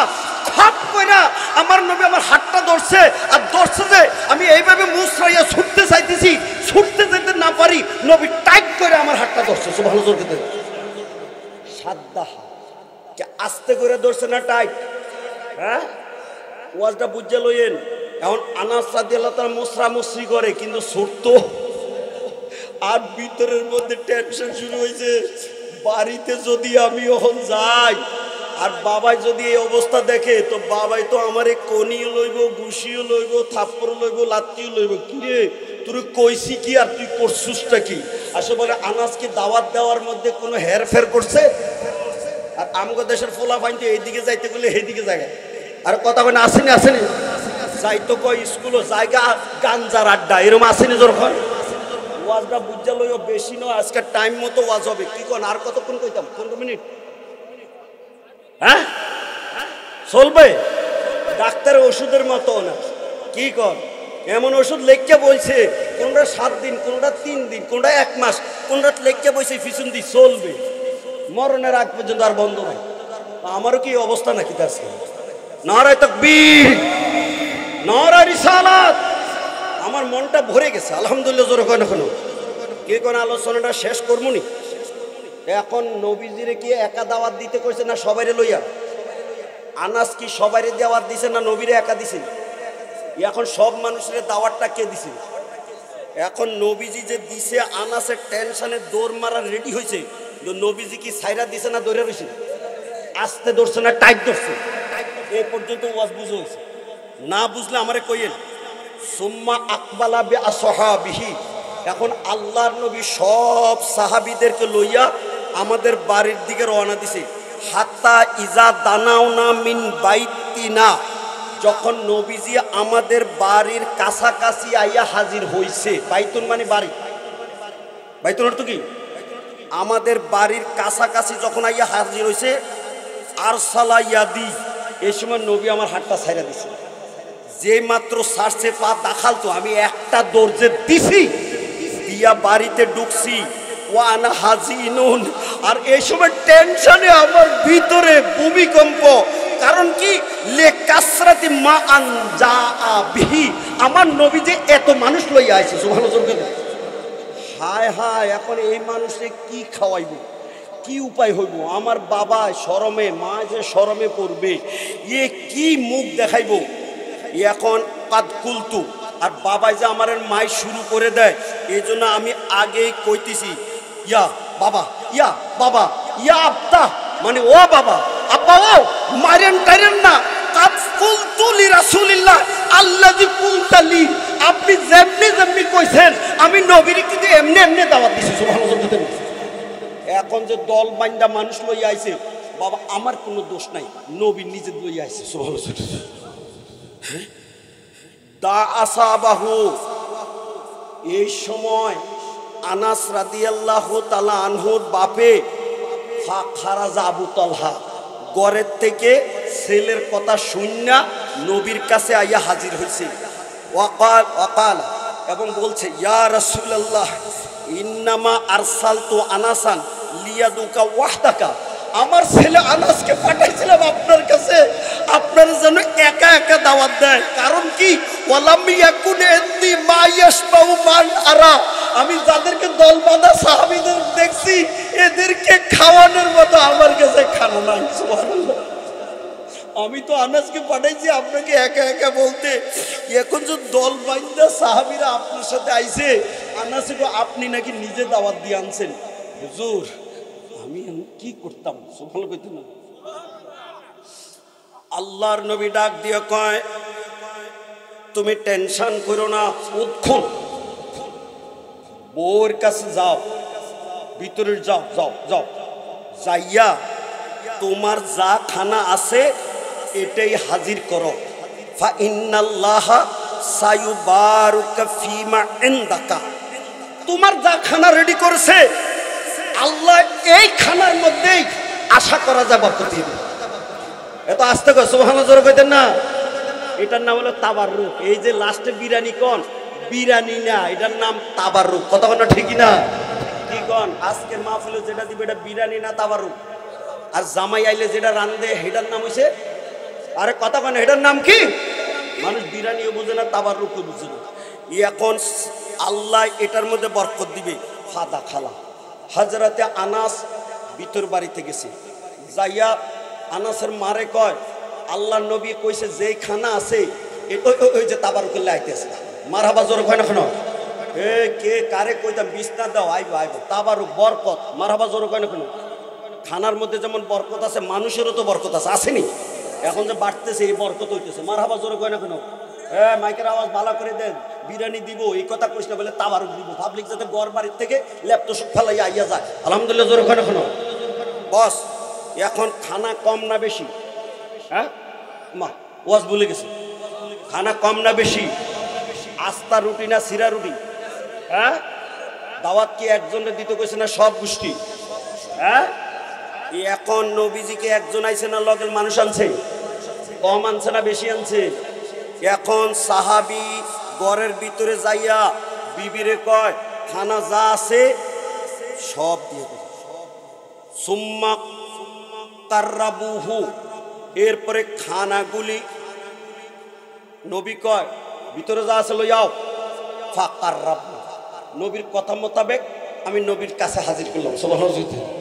খপ কইরা আমার নবী আমার হাতটা ধরছে আর ধরছে যে আমি এইভাবে মুছরাইয়া ছুটতে চাইতেছি, ছুটতে যেতে না পারি, নবী টাইট করে আমার হাতটা ধরছে। সুবহানাল্লাহ জোরে কইতেন। সাদ্দাহা কে আস্তে করে ধরছে না টাইট? হ্যাঁ, ওয়াজটা বুঝে লইয়েন। এখন আনাস রাদিয়াল্লাহু তাআলা মুসরা মুসরি করে কিন্তু ছুটতো, আর ভিতরের মধ্যে টেনশন শুরু হয়েছে, বাড়িতে যদি আমি এখন যাই আর বাবাই যদি এই অবস্থা দেখে তো বাবাই তো আমারে কনিও লইব, ঘুষিও লইব, থাপ্পড় লইব, লাত্তিও লইব। কিরে তুই কইছি কি আর তুই করছুসটা কি? আসলে বলে আনাসকে দাওয়াত দেওয়ার মধ্যে কোনো হেরফের করছে? আর আমগো দেশের ফোলা পাইতে এইদিকে যাইতে গেলে এইদিকে জায়গা আর কথা কয় না, আসেনি যাইতো কয় স্কুলও জায়গা গাঞ্জার আড্ডা, এরকম আসেনি যখন। ওয়াজটা বুঝা লইও, বেশি নয় আজকে, টাইম মতো ওয়াজ হবে। কি কোন আর কতক্ষণ কইতাম? 15 মিনিট? হ্যাঁ চলবে? ডাক্তারের ওষুধের মতো না, কি কর এমন ওষুধ লেখকে বলছে, কোনটা 7 দিন, কোনটা 3 দিন, কোনটা 1 মাস, কোনটা লেখকে বলছে পিছন দিয়ে চলবে মরণের আগ পর্যন্ত, আর বন্ধ নাই। আমারও কি অবস্থা নাকি? আজকে নারায়ে তাকবীর, নারায়ে রিসালাত, আমার মনটা ভরে গেছে আলহামদুলিল্লাহ। জোরে কয় না কেন? কে কোন আলোচনাটা শেষ করবো নি? এখন নবীজিরে কি একা দাওয়াত দিতে কইছে না সবাইরে লইয়া? আনাস কি সবাইরে দাওয়াত দিছে না নবীরে একা দিছে? এখন সব মানুষের দাওয়াতটা কে দিছে? এখন নবীজি যে দিছে, আনাসের টেনশনে দৌড় মারা রেডি হয়েছে, নবীজি কি সাইরা দিছে না দৌড়ে রয়েছে? আস্তে ধরছে না টাইট ধরছে? এই পর্যন্ত ওয়াজ বুঝে হয়েছে না? বুঝলে আমারে কইয়েন। সুম্মা আকবালা বি আসহাবিহি, এখন আল্লাহর নবী সব সাহাবীদেরকে লইয়া আমাদের বাড়ির দিকে রওনা দিছে। হাত্তা ইজা দানাওনা মিন বাইতিনা, যখন নবীজি আমাদের বাড়ির কাছাকাছি আইয়া হাজির হইছে। বাইতুন মানে বাড়ি, বাইতুন অর্থ কি? আমাদের বাড়ির কাছাকাছি যখন আইয়া হাজির হইছে, আরসালা ইয়াদি, এই সময় নবী আমার হাতটা ছাইরা দিছে। যে মাত্র সারছে পা দাখাল, তো আমি একটা দরজে দিছি, দিয়া বাড়িতে ঢুকছি। ওয়ানা হাজিনুন, আর এই সময় টেনশনে আমার ভিতরে ভূমিকম্প। কারণ কি? লে কাসরাতি মা আন জাআ বিহি, আমার নবী যে এত মানুষ লইয়া আইছে। সুবহানাল্লাহ। হায় হায়, এখন এই মানুষে কি খাওয়াইব, কি উপায় হইব? আমার বাবা শরমে, মা যে শরমে পড়বে, এ কি মুখ দেখাইব? এখন কাদ কুলতু, আর বাবাই যে আমার মাই শুরু করে দেয়, এই জন্য আমি আগেই কইতেছি, ইয়া বাবা, ইয়া বাবা, ইয়া আব্বা, মানে ও বাবা, আব্বা ও মারেন টাইরেন না। কাদ কুলতু লি রাসূলিল্লাহ আল্লাযী কুলতা লি, আপনি যেমনি যেমনি কইছেন আমি নবীর কিন্তু এমনি এমনি দাওয়াত দিছি। সুবহানাল্লাহ। এখন যে দল বান্দা মানুষ লইয়া আইছে, বাবা আমার কোনো দোষ নাই, নবী নিজে লইয়া আইছে। সুবহানাল্লাহ। দা আসাবাহু, এই সময় আনাস রাদিয়াল্লাহু তাআলা আনহুর বাপে খারাজা আবু তালহা ঘরের থেকে ছেলের কথা শুননা নবীর কাছে আইয়া হাজির হয়েছে। ওয়াকাল এবং বলছে, ইয়া রাসূলুল্লাহ ইন্নামা আরসালতু আনাসান লিয়াদুকা ওয়াহদাকা, আমার ছেলে আনাসকে পাঠাইছিলাম আপনার কাছে, আপনার যেন একা একা দাওয়াত দেয়। কারণ কি, ওয়ালাম ইয়াকুন ইন্দি মা ইয়াশবাউ মান আরা, আমি যাদেরকে দল বাঁধা সাহাবীদের দেখছি এদেরকে খাওয়ানোর মতো আমার কাছে খানা নাই। সুবহানাল্লাহ। আমি তো আনাসকে পাঠাইছি আপনাকে একা একা বলতে, এখন যে দল বাঁধা সাহাবীরা আপনার সাথে আইছে, আনাসকে আপনি নাকি নিজে দাওয়াত দিয়ে আনছেন। হুজুর আমি কি করতাম? সুবহানাল্লাহ কইতে না। আল্লাহর নবী ডাক দিয়ে কয়, তুমি টেনশন করো না, উৎখুন বউর কাছে যাও, ভিতরে যাও যাও যাও, যাইয়া তোমার যা খানা আছে এটাই হাজির করো। ফা ইন্নাল্লাহা সায়ুবারুকা ফিমা ইনদাকা, তোমার যা খানা রেডি করেছে আল্লাহ এই খানার মধ্যেই আশা করা যায় বরকত দিবে। এত আস্তে করে সুবহানাল্লাহ জোরে কইতেন না। এটার নাম হলো তাবাররুক। এই যে লাস্টে বিরিয়ানি কোন, বিরিয়ানি না, এটার নাম তাবাররুক। কথা বল না, ঠিকই না? কি কোন? আজকের মাহফিলে যেটা দিবে এটা বিরিয়ানি না তাবাররুক? আর জামাই আইলে যেটা রান্ধে এটার নাম হইছে, আরে কথা কন, এটার নাম কি? মানুষ বিরিয়ানিও বুঝে না, তাবাররুকও বুঝে না। এখন আল্লাহ এটার মধ্যে বরকত দিবে। ফাদা খালা হযরতে আনাস ভিতর বাড়িতে গেছে, যাইয়া আনাসের মারে কয়, আল্লাহর নবী কইছে যেই খানা আছে ওই যে তাবাররুকের লাইতেছে। মারহাবা জোরে কয় না কেন? এ কে কারে কইতাম বিছনা দাও, আইবো আইবো, তাবাররুক বরকত। মারহাবা জোরে কয় না কেন? খানার মধ্যে যেমন বরকত আছে মানুষেরও তো বরকত আছে, আসেনি? এখন যে বাড়তেছে এই বরকত হইতেছে। মারহাবা জোরে কয় না কেন? হ্যাঁ, মাইকের আওয়াজ ভালো করে দেন। বিরিয়ানি দিব এই কথা কইস না, বলে তাবাররুক দিব। পাবলিক যাতে গড় বাড়ির থেকে ল্যাপটপ ফেলাইয়া আইয়া যায়। আলহামদুলিল্লাহ জোরে কয় না কেন? বস এখন খানা কম না বেশি? হ্যাঁ মা ওয়াজ ভুলে গেছে। খানা কম না বেশি? আস্তা রুটি না সিরা রুটি? হ্যাঁ, দাওয়াত কি একজনের দিতে কইছে না সব গোষ্ঠী? হ্যাঁ, এখন নবীজিকে একজন আইছে না লগের মানুষ আনছে? কম আনছে না বেশি আনছে? এখন সাহাবী ঘরের ভিতরে যাইয়া বিবিরে কয়, খানা যা আছে সব দিয়ে দেব। সুম্মা কাররাবুহু, এরপরে খানাগুলি নবী কয় ভিতরে যা আছে লইয়াও। ফাকাররাবু, নবীর কথা মোতাবেক আমি নবীর কাছে হাজির করলাম। সুবহানাল্লাহ।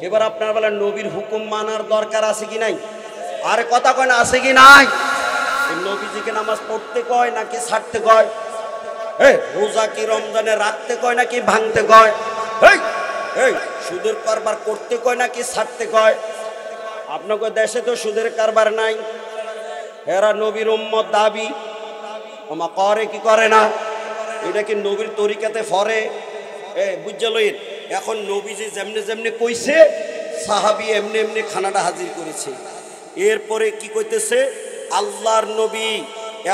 এবার আপনারা বলেন নবীর হুকুম মানার দরকার আছে কি নাই? আরে কথা কয় না, আছে কি নাই? নবীজিকে নামাজ পড়তে কয় নাকি ছাড়তে কয়? রোজা কি রমজানে রাখতে কয় নাকি ভাঙতে কয়? সুদের কারবার করতে কয় নাকি ছাড়তে কয়? আপনাকে দেশে তো সুদের কারবার নাই, এরা নবীর উম্মত দাবি, ওমা করে কি করে না? এটা কি নবীর তরিকাতে ফরে? বুঝে লইন। এখন নবীজি যেমনে যেমনে কইছে সাহাবী এমনি এমনি খানাটা হাজির করেছে। এরপরে কি কইতেছে আল্লাহর নবী,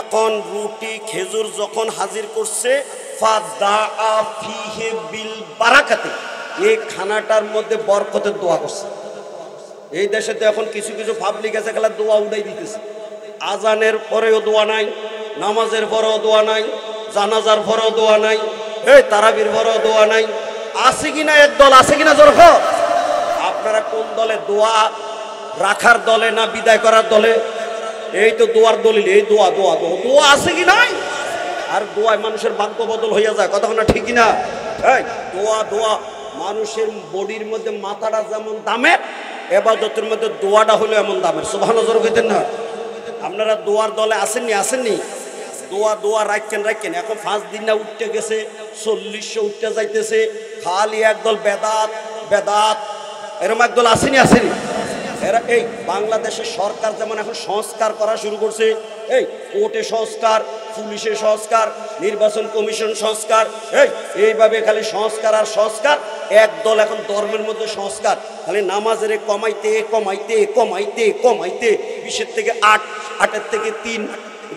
এখন রুটি খেজুর যখন হাজির করছে, ফাদা ফিহি বিল বারাকাতে, এই খানাটার মধ্যে বরকতের দোয়া করছে। এই দেশে তো এখন কিছু কিছু পাবলিক আছে খেলা দোয়া উড়াই দিতেছে। আজানের পরেও দোয়া নাই, নামাজের পরেও দোয়া নাই, জানাজার পরেও দোয়া নাই, তারাবির পরেও দোয়া নাই। আছে কিনা এক দল, আছে কিনা জোর হোক? আপনারা কোন দলে? দোয়া রাখার দলে না বিদায় করার দলে? এই তো দোয়ার দলিল, এই দোয়া দোয়া দোয়া দোয়া আছে কি নাই? আর দোয়ায় মানুষের ভাগ্য বদল হইয়া যায়। কথা না ঠিক না? দোয়া দোয়া মানুষের বডির মধ্যে মাথাটা যেমন দামের, ইবাদতের মধ্যে দোয়াটা হলো এমন দামের। সুবহানাল্লাহ জোরে কইতেন না? আপনারা দোয়ার দলে আসেননি? আসেননি? দোয়া দোয়া রাখেন রাখেন। এখন 5 দিন না উঠতে গেছে, 4000 উঠতে যাইতেছে। খালি একদল বেদাত বেদাত, এরকম একদল আসেনি? আসেনি? এরা এই বাংলাদেশের সরকার যেমন এখন সংস্কার করা শুরু করছে, এই কোর্টে সংস্কার, পুলিশের সংস্কার, নির্বাচন কমিশন সংস্কার, এইভাবে খালি সংস্কার আর সংস্কার। একদল এখন ধর্মের মধ্যে সংস্কার, খালি নামাজের কমাইতে কমাইতে কমাইতে কমাইতে 20 থেকে 8, 8 থেকে 3,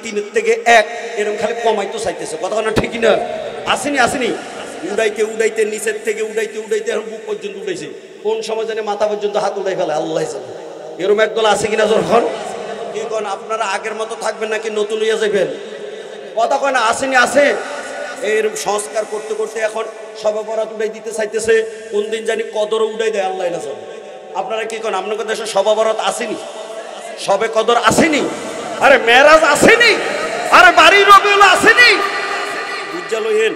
3 থেকে 1, এরকম খালি কমাইতে চাইতেছে। কথা না ঠিকই না? আসেনি? আসেনি? উড়াইতে উড়াইতে নিচের থেকে উড়াইতে উড়াইতে এখন বুক পর্যন্ত উড়াইছে। কোন সময় জানে মাথা পর্যন্ত হাত উড়াই ফেলে আল্লাহ জানে। এরকম একদল আছে কিনা যখন কি কোন আপনারা আগের মতো থাকবেন নাকি নতুন হইয়া যাবেন? কথা কয় না, আসেনি আছে। এইরকম সংস্কার করতে করতে এখন সবে বরাত উঠাই দিতে চাইতেছে, কোন দিন জানি কদরও উঠাই দেয় আল্লাহ না যাবে। আপনারা কি করেন? আপনাদের দেশে সবে বরাত আসেনি, সবে কদর আসেনি, আরে মেরাজ আসেনি, আরে বাড়ির রবিউল আসেনি। বুঝালইন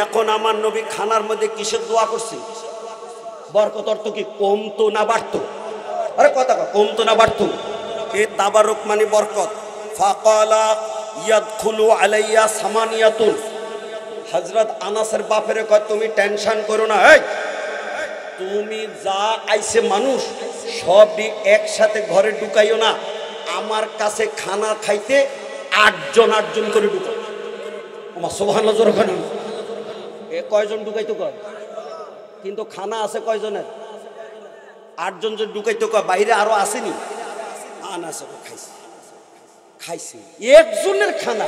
এখন আমার নবী খানার মধ্যে কিসের দোয়া করছে? বরকত অর্থ কি কমতো না বাড়তো? আরে কথা কমতো না বাড়তো? এ তাবারুক মানে বরকত। ফাকালা ইয়াদখুলু আলাইয়া সামানিয়াতুন। হযরত আনাসের বাপেরে কয় তুমি টেনশন করো না, এই তুমি যা আইছে মানুষ সবই একসাথে ঘরে ঢুকাইও না, আমার কাছে খানা খাইতে 8জন করে ঢুকাও। আমার সুবহানাল্লাহ জোরে কেন? এ কয়জন ঢুকাইতো কয়? কিন্তু খানা আছে কয়জনের? 8জন যে ঢুকাইতো কয়, বাইরে আরো আসেনি? আনাসে খাইছে একজনের খানা।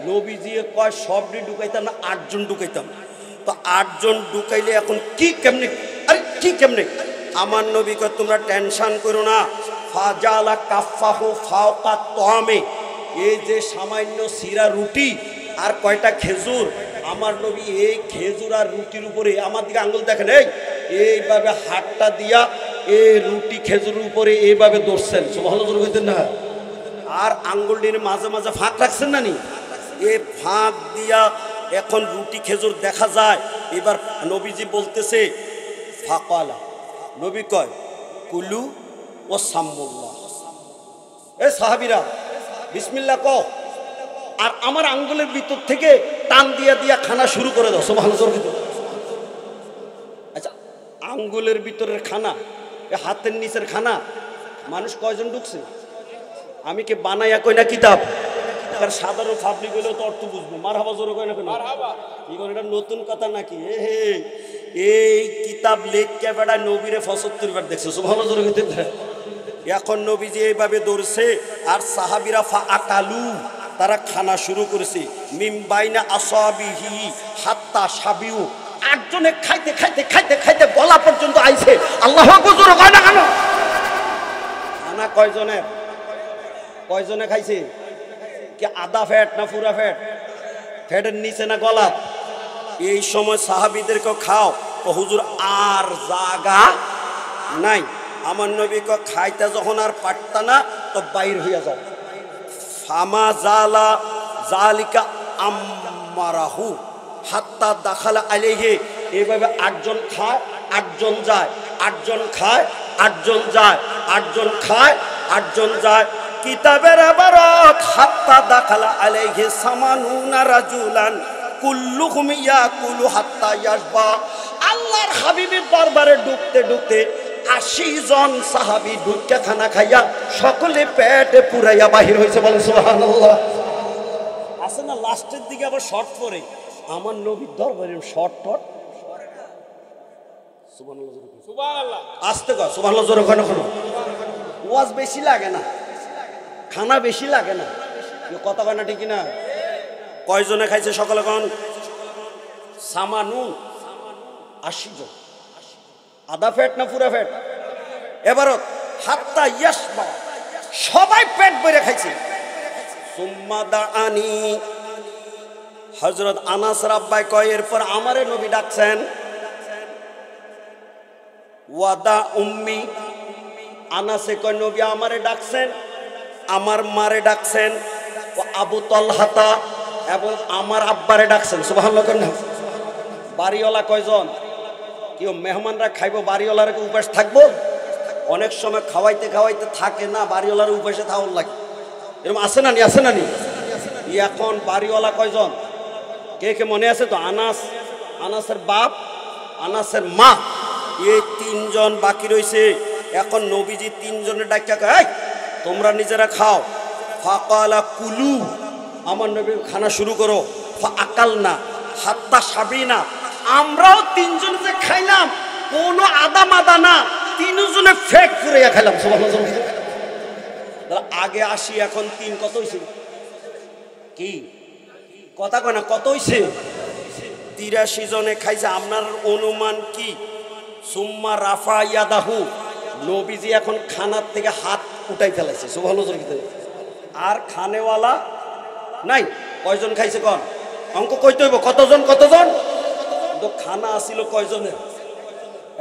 নবীজি কয় সবই ঢুকাইতাম না, 8জন ঢুকাইতাম। তো 8জন ঢুকাইলে এখন কি কেমনে? আরে কি কেমনে? আমার নবী কয় তোমরা টেনশন করো না। ফাজালা কাফাহু ফাওকা তামে, এই যে সামান্য সিরা রুটি আর কয়টা খেজুর, আমার নবী এই খেজুর আর রুটির উপরে, আমার দিকে আঙ্গুল দেখেন, এইভাবে হাতটা দিয়া এই রুটি খেজুরের উপরে এইভাবে ধরছেন। সুবহানাল্লাহ কইতেন না? আর আঙ্গুলটির মাঝে মাঝে ফাঁক রাখছেন না নি? এই ফাঁক দিয়া এখন রুটি খেজুর দেখা যায়। এবার নবীজি বলতেছে ফাকালা, নবী কয় কুলু ও সাম্মুল্লাহ, এ সাহাবীরা বিসমিল্লাহ কও, আর আমার আঙ্গুলের ভিতর থেকে টান দিয়া দিয়া খানা শুরু করে দাও। সুবহানাল্লাহ। আচ্ছা, আঙ্গুলের ভিতরের খানা, হাতের নিচের খানা, মানুষ কয়জন ঢুকছে? আমি কি বানাইয়া কই না কিতাব? তার সাধারণ পাবলিক হইলেও তো অর্থ বুঝবো। মারহাবা জোরে কয় না কেন? কি করে? এটা নতুন কথা নাকি? এই কিতাব লেখকে বেড়া নবীরে 75 বার দেখছে। সুবহানাল্লাহ জোরে কইতে। এখন নবীজি এইভাবে দৌড়ছে আর সাহাবীরা ফা আকালু, তারা খানা শুরু করেছে। মিম বাইনা আসাবিহি হাত্তা সাবিউ, 8জনে খাইতে খাইতে খাইতে খাইতে গলা পর্যন্ত আইছে। আল্লাহু আকবার জোরে কয় না কেন? খানা কয়জনের? কয়জনে খাইছে? কি আধা ফ্যাট না পুরা ফ্যাট? ফ্যাটের নিচে না গলা? এই সময় সাহাবীদেরকে খাও, ও হুজুর আর জায়গা নাই। আমার নবী ক খাইতে যখন আর পারতা না তো বাইর হইয়া যাও। ফামা জালা জালিকা আম্মারাহু হাত্তা দাখালা আলাইহি, এইভাবে 8জন খায় 8জন যায়, 8জন খায় 8জন যায়, 8জন খায় 8জন যায়। কিতাবের আবারত হাত্তা দাখালা আলাইহি সামানুনা রাজুলান কুল্লুহুম ইয়াকুলু হাত্তা ইয়াশবা। আল্লাহর হাবিবের দরবারে ঢুকতে ঢুকতে 80 জন সাহাবী ঢুকে খানা খাইয়া সকলে পেটে পুরাইয়া বাহির হয়েছে। বলেন সুবহানাল্লাহ। আছে না লাস্টের দিকে আবার শর্ট পরে আমার নবীর দরবারে শর্ট টট। সুবহানাল্লাহ সুবহানাল্লাহ আস্তে কর সুবহানাল্লাহ জোরে কর। না ওয়াজ বেশি লাগে না, খানা বেশি লাগে না, কথা কয় না ঠিক না? কয়জনে খাইছে সকালে? কোন সামানুন 80 জন। আধা ফ্যাট না পুরা ফ্যাট? এবারও হাত্তা ইয়াশবা, সবাই পেট ভরে খাইছে। সুম্মা দাআনি, হযরত আনাস রাব্বাই কয় এরপর আমারে নবী ডাকছেন। ওয়াদা উম্মি, আনাসে কয় নবী আমারে ডাকছেন, আমার মারে ডাকছেন, ও আবু তলহাতা এবং আমার আব্বারে ডাকছেন। সুবহানাল্লাহ। বাড়িওয়ালা কয়জন? কেউ মেহমানরা খাইবো, বাড়িওয়ালার উপাস থাকবো? অনেক সময় খাওয়াইতে খাওয়াইতে থাকে না, বাড়িওয়ালার উপাসে থাকুন লাগে। এরকম আছে না নি? আছে না নি? এখন বাড়িওয়ালা কয়জন? কে কে মনে আছে তো? আনাস, আনাসের বাপ, আনাসের মা, এই 3 জন বাকি রয়েছে। এখন নবীজি 3 জনের ডাক্কা কয় তোমরা নিজেরা খাও। ফাকালা কুলু, আমার নবী খানা শুরু করো। আকাল না হাত্তা সাবিনা, আমরাও 3 জন যে খাইলাম কোনো আদা মাদা না, 3 জনে ফেক পুরাইয়া খাইলাম। আগে 80, এখন 3, কত হয়েছে? কি কথা কয় না? কত হয়েছে? 83 জনে খাইছে। আপনার অনুমান কি? সুম্মা রাফা ইয়াদাহু, নবীজি এখন খানার থেকে হাত উঠাই ফেলাইছে, সুবহানাল্লাহ। আর খানেওয়ালা নাই। কয়জন খাইছে কন? অঙ্ক কইতে হইব, কতজন কতজন? তো খানা আসিল কয়জনের?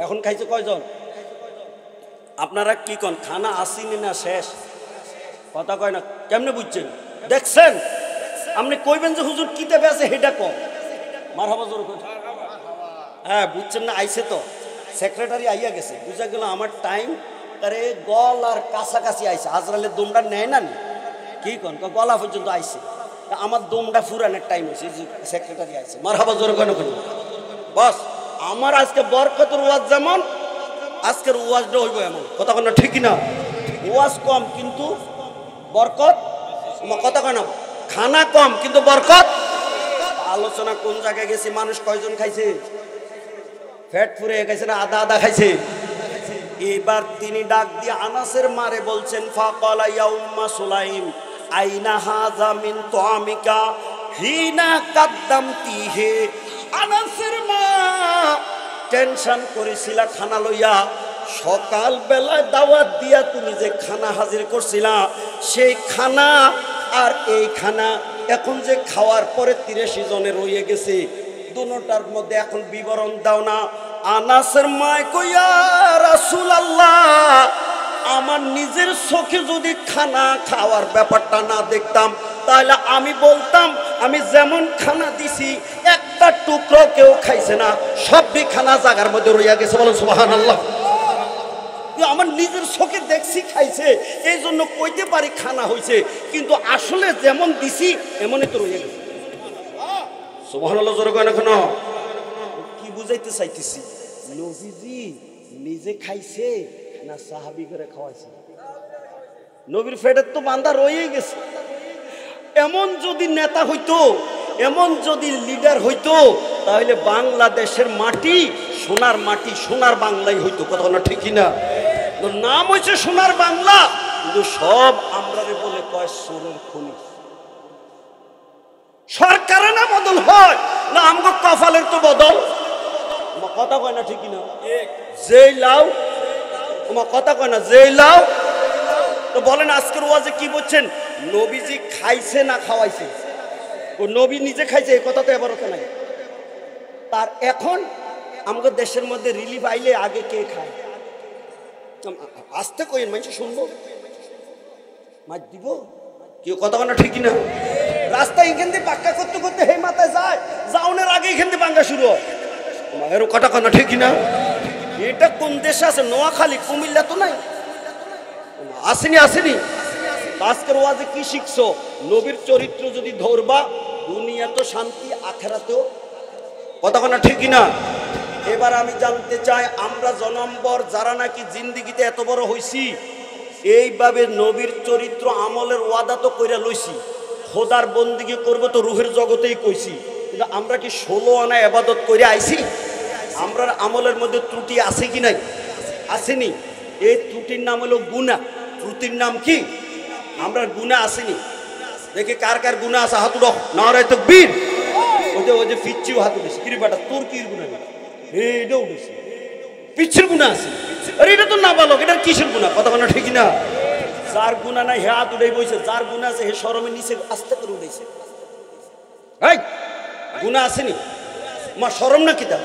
এখন খাইছে কয়জন? আপনারা কি কন, খানা আসিনি না শেষ? কথা কয় না, কেমনে বুঝছেন? দেখছেন? আপনি কইবেন যে হুজুর কিতাবে আছে সেটা কম। মারহাবা জোরে কই। হ্যাঁ, বুঝছেন না? আইছে তো সেক্রেটারি আইয়া গেছে, বুঝা গেল আমার টাইম তারে গল আর কাছাকাছি আইছে। আজরালের দমটা নেয় না নি? কি কন, গলা পর্যন্ত আইছে। আমার দমটা ফুরানোর টাইম হয়েছে, সেক্রেটারি আইছে। মারহাবা জোরে কেন কেন? বস, আমার আজকে বরকতের ওয়াজ যেমন, আজকের ওয়াজটা হইব এমন। কথা কন না, ঠিকই না? ওয়াজ কম কিন্তু বরকত। কথা কয় না, খানা কম কিন্তু বরকত। আলোচনা কোন জায়গায় গেছি? মানুষ কয়জন খাইছে? ফ্যাট ফুরে খাইছে না আদা আদা খাইছে? এবার তিনি ডাক দিয়ে আনাসের মারে বলছেন, ফাকালা ইয়া উম্মা সুলাইম আইনা হাযা মিন তুআমিকা হিনা কাদ্দামতিহি। আনাসের মা টেনশন করেছিল খানা লইয়া। সকাল বেলায় দাওয়াত দিয়া তুমি যে খানা হাজির করছিলা, সেই খানা আর এই খানা এখন যে খাওয়ার পরে 83 জনে রয়ে গেছে, দুটোটার মধ্যে এখন বিবরণ দাও না। আনাসের মায় কইয়া, রাসূলুল্লাহ, আমার নিজের চোখে যদি খানা খাওয়ার ব্যাপারটা না দেখতাম তাহলে আমি বলতাম আমি যেমন খানা দিছি একটা টুকরো কেউ খাইছে না, সবই খানা জায়গার মধ্যে রইয়া গেছে। বলো সুবহানাল্লাহ। আমার নিজের চোখে দেখছি খাইছে, এই জন্য কইতে পারি খানা হয়েছে, কিন্তু আসলে যেমন দিছি এমনই তো রয়ে গেছে। সুবহানাল্লাহ জোরে কয় না কেন? কি বুঝাইতে চাইতেছি? নবীজি নিজে খাইছে না সাহাবী করে খাওয়াইছে? নবীর পেটের তো বান্দা রয়েই গেছে। এমন যদি নেতা হইতো, এমন যদি লিডার হইতো, তাহলে বাংলাদেশের মাটি সোনার মাটি, সোনার বাংলাই হইতো। কথা না ঠিকই না? নাম হয়েছে সোনার বাংলা, কিন্তু সব আমরা বলে কয় সোরের খনি। সরকারের না বদল হয় না আমগো কপালের তো বদল। কথা কয় না ঠিকই না? যেই লাও, কথা কয় না, যেই লাও। তো বলেন আজকের ওয়াজে কি বলছেন? নবীজি খাইছে না খাওয়াইছে? ও নবী নিজে খাইছে, এই কথা তো এবার হতো নাই। তার এখন আমাদের দেশের মধ্যে রিলিফ আইলে আগে কে খায়? আসতে কইন, মানুষ শুনবো, মাছ দিব কেউ। কথা কয় না ঠিকই না? রাস্তা এখান দিয়ে পাক্কা করতে করতে হে মাথায় যায়, যাওনের আগে এখান থেকে পাঙ্গা শুরু হয়। এর কথা কয় না ঠিকই না? এটা কোন দেশে আছে? নোয়াখালী, কুমিল্লা তো নাই? আসেনি আসেনি? আজকের ওয়াজে কি শিখছো? নবীর চরিত্র যদি ধরবা, দুনিয়া তো শান্তি, আখেরাতেও। কথা কয় না ঠিকই না? এবার আমি জানতে চাই, আমরা জনম্বর যারা নাকি জিন্দিগিতে এত বড় হইছি, এইভাবে নবীর চরিত্র আমলের ওয়াদা তো কইরা লইছি, খোদার বন্দিগি করবো তো রুহের জগতেই কইছি, কিন্তু আমরা কি 16 আনা ইবাদত করে আইছি? আমরার আমলের মধ্যে ত্রুটি আছে কি নাই? আসেনি? এই ত্রুটির নাম হলো গুনাহ। ত্রুটির নাম কি? আমরা গুনাহ আসেনি। দেখে কার কার গুনাহ আছে হাত উঠাও। নারায়ে তাকবীর। ওই যে পিচ্ছিও হাত উঠেছে। কিরে বেটা, তোর কি গুনাহ? এইটা উঠেছে, পিচ্ছির গুনাহ আছে। আরে এটা তো নাবালক, এটার কিসের গুনাহ? কথা বলা ঠিক না? যার গুনাহ নাই হে হাত উঠাই বইছে, যার গুনাহ আছে হে শরমের নিচে আস্তে করে উঠেছে। এই গুনাহ আসেনি? মা শরম না কিতা?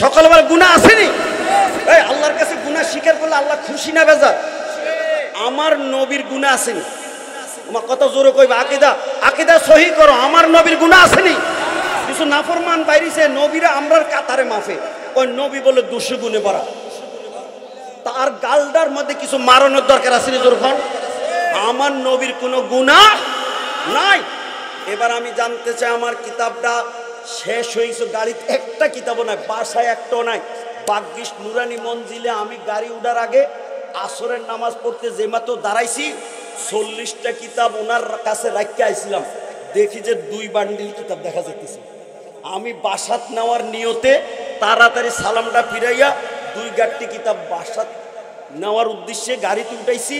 সকালবেলা গুনাহ আসেনি? এই আল্লাহর কাছে গুনাহ স্বীকার করলে আল্লাহ খুশি না বেজার? আমার নবীর গুনাহ আসেনি? তোমার কত জোরে কইবা, আকীদা সহি করো, আমার নবীর গুনাহ আসেনি? কিছু নাফরমান বাইরিছে, নবীরা আমরার কাতারে মাফে। ওই নবী বলে 200 গুণে ভরা। তার গালদার মধ্যে কিছু মারানোর দরকার আছে নি? যখন আমার নবীর কোনো গুনাহ নাই। এবার আমি জানতে চাই, আমার কিতাবটা শেষ হয়েছে, গাড়িতে একটা কিতাবও নাই, বাসায় একটাও নাই। বাগ্গিস নুরানি মঞ্জিলে আমি গাড়ি উঠার আগে আসরের নামাজ পড়তে যে মাত্র দাঁড়াইছি, 40টা কিতাব ওনার কাছে রাখতে আইছিলাম। দেখি যে 2 বান্ডিল কিতাব দেখা যাইতেছে। আমি বাসাত নেওয়ার নিয়তে তাড়াতাড়ি সালামটা ফিরাইয়া 2 গাড়ি কিতাব বাসাত নেওয়ার উদ্দেশ্যে গাড়িতে উঠাইছি,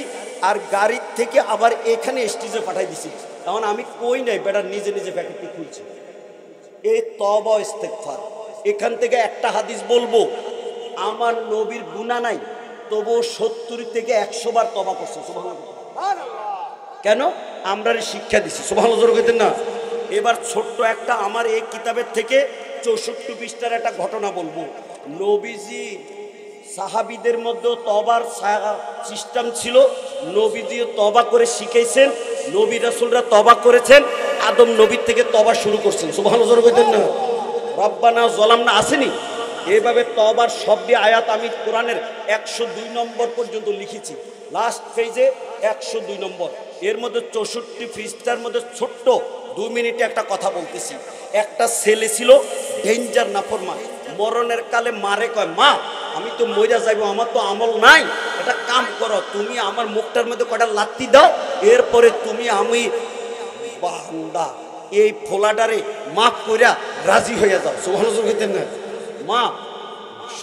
আর গাড়ির থেকে আবার এখানে স্টেজে পাঠাই দিছি। তখন আমি কই নাই, বেটা নিজে নিজে প্যাকেটটি খুলছি। এই তওবা ইস্তেগফার। এখান থেকে একটা হাদিস বলবো, আমার নবীর গুনাহ নাই, তবু 70 থেকে 100 বার তওবা করছে। সুবহানাল্লাহ। কেন? আমরা শিক্ষা দিছি। সুবহানাল্লাহ না। এবার ছোট্ট একটা আমার এই কিতাবের থেকে 64 পৃষ্ঠার একটা ঘটনা বলবো। নবীজি সাহাবীদের মধ্যে তওবার সিস্টেম ছিল। নবীজিও তওবা করে শিখাইছেন, নবী রাসূলরা তওবা করেছেন, আদম নবীর থেকে তওবা শুরু করছেন। সুবহানাল্লাহ না। রব্বানা যালামনা আসেনি। এইভাবে তওবার সবটি আয়াত আমি কোরআনের 102 নম্বর পর্যন্ত লিখেছি। লাস্ট পেজে 102 নম্বর। এর মধ্যে 64 পৃষ্ঠার মধ্যে ছোট্ট 2 মিনিটে একটা কথা বলতেছি। একটা ছেলে ছিল ডেঞ্জার নাফরমান, মরণের কালে মারে কয়, মা আমি তো মইরা যাইব, আমার তো আমল নাই, এটা কাম করো, তুমি আমার মুখটার মধ্যে কয়টা লাত্তি দাও, এরপরে তুমি আমি বান্দা এই ফোলাটারে মাফ কইরা রাজি হয়ে যাও। সুবহানাল্লাহ না। মা